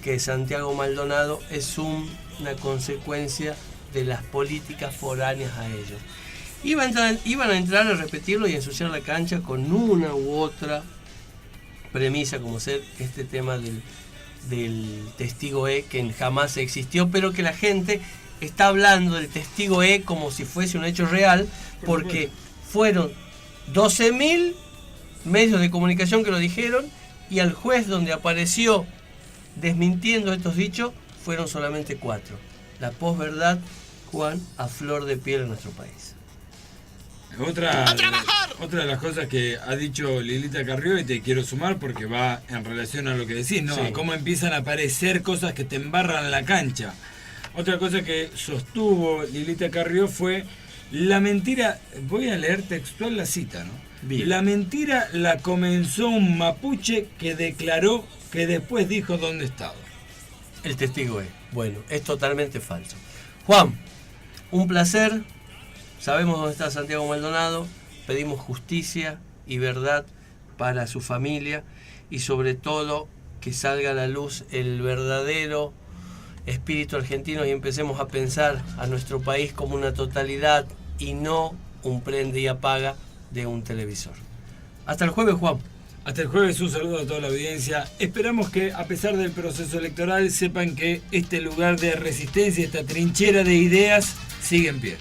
que Santiago Maldonado es una consecuencia de las políticas foráneas a ellos. Iban a entrar a repetirlo y ensuciar la cancha con una u otra premisa, como ser este tema del testigo E, que jamás existió, pero que la gente está hablando del testigo E como si fuese un hecho real, porque fueron 12.000 medios de comunicación que lo dijeron, y al juez donde apareció desmintiendo estos dichos fueron solamente 4. La posverdad, Juan, a flor de piel en nuestro país. Otra de las cosas que ha dicho Lilita Carrió, y te quiero sumar porque va en relación a lo que decís, ¿no? Sí. A cómo empiezan a aparecer cosas que te embarran la cancha. Otra cosa que sostuvo Lilita Carrió fue la mentira, voy a leer textual la cita, ¿no? Bien. La mentira la comenzó un mapuche que declaró que después dijo dónde estaba. El testigo es. Bueno, es totalmente falso. Juan, un placer. Sabemos dónde está Santiago Maldonado. Pedimos justicia y verdad para su familia y sobre todo que salga a la luz el verdadero espíritu argentino y empecemos a pensar a nuestro país como una totalidad y no un prende y apaga de un televisor. Hasta el jueves, Juan. Hasta el jueves, un saludo a toda la audiencia. Esperamos que a pesar del proceso electoral sepan que este lugar de resistencia, esta trinchera de ideas sigue en pie.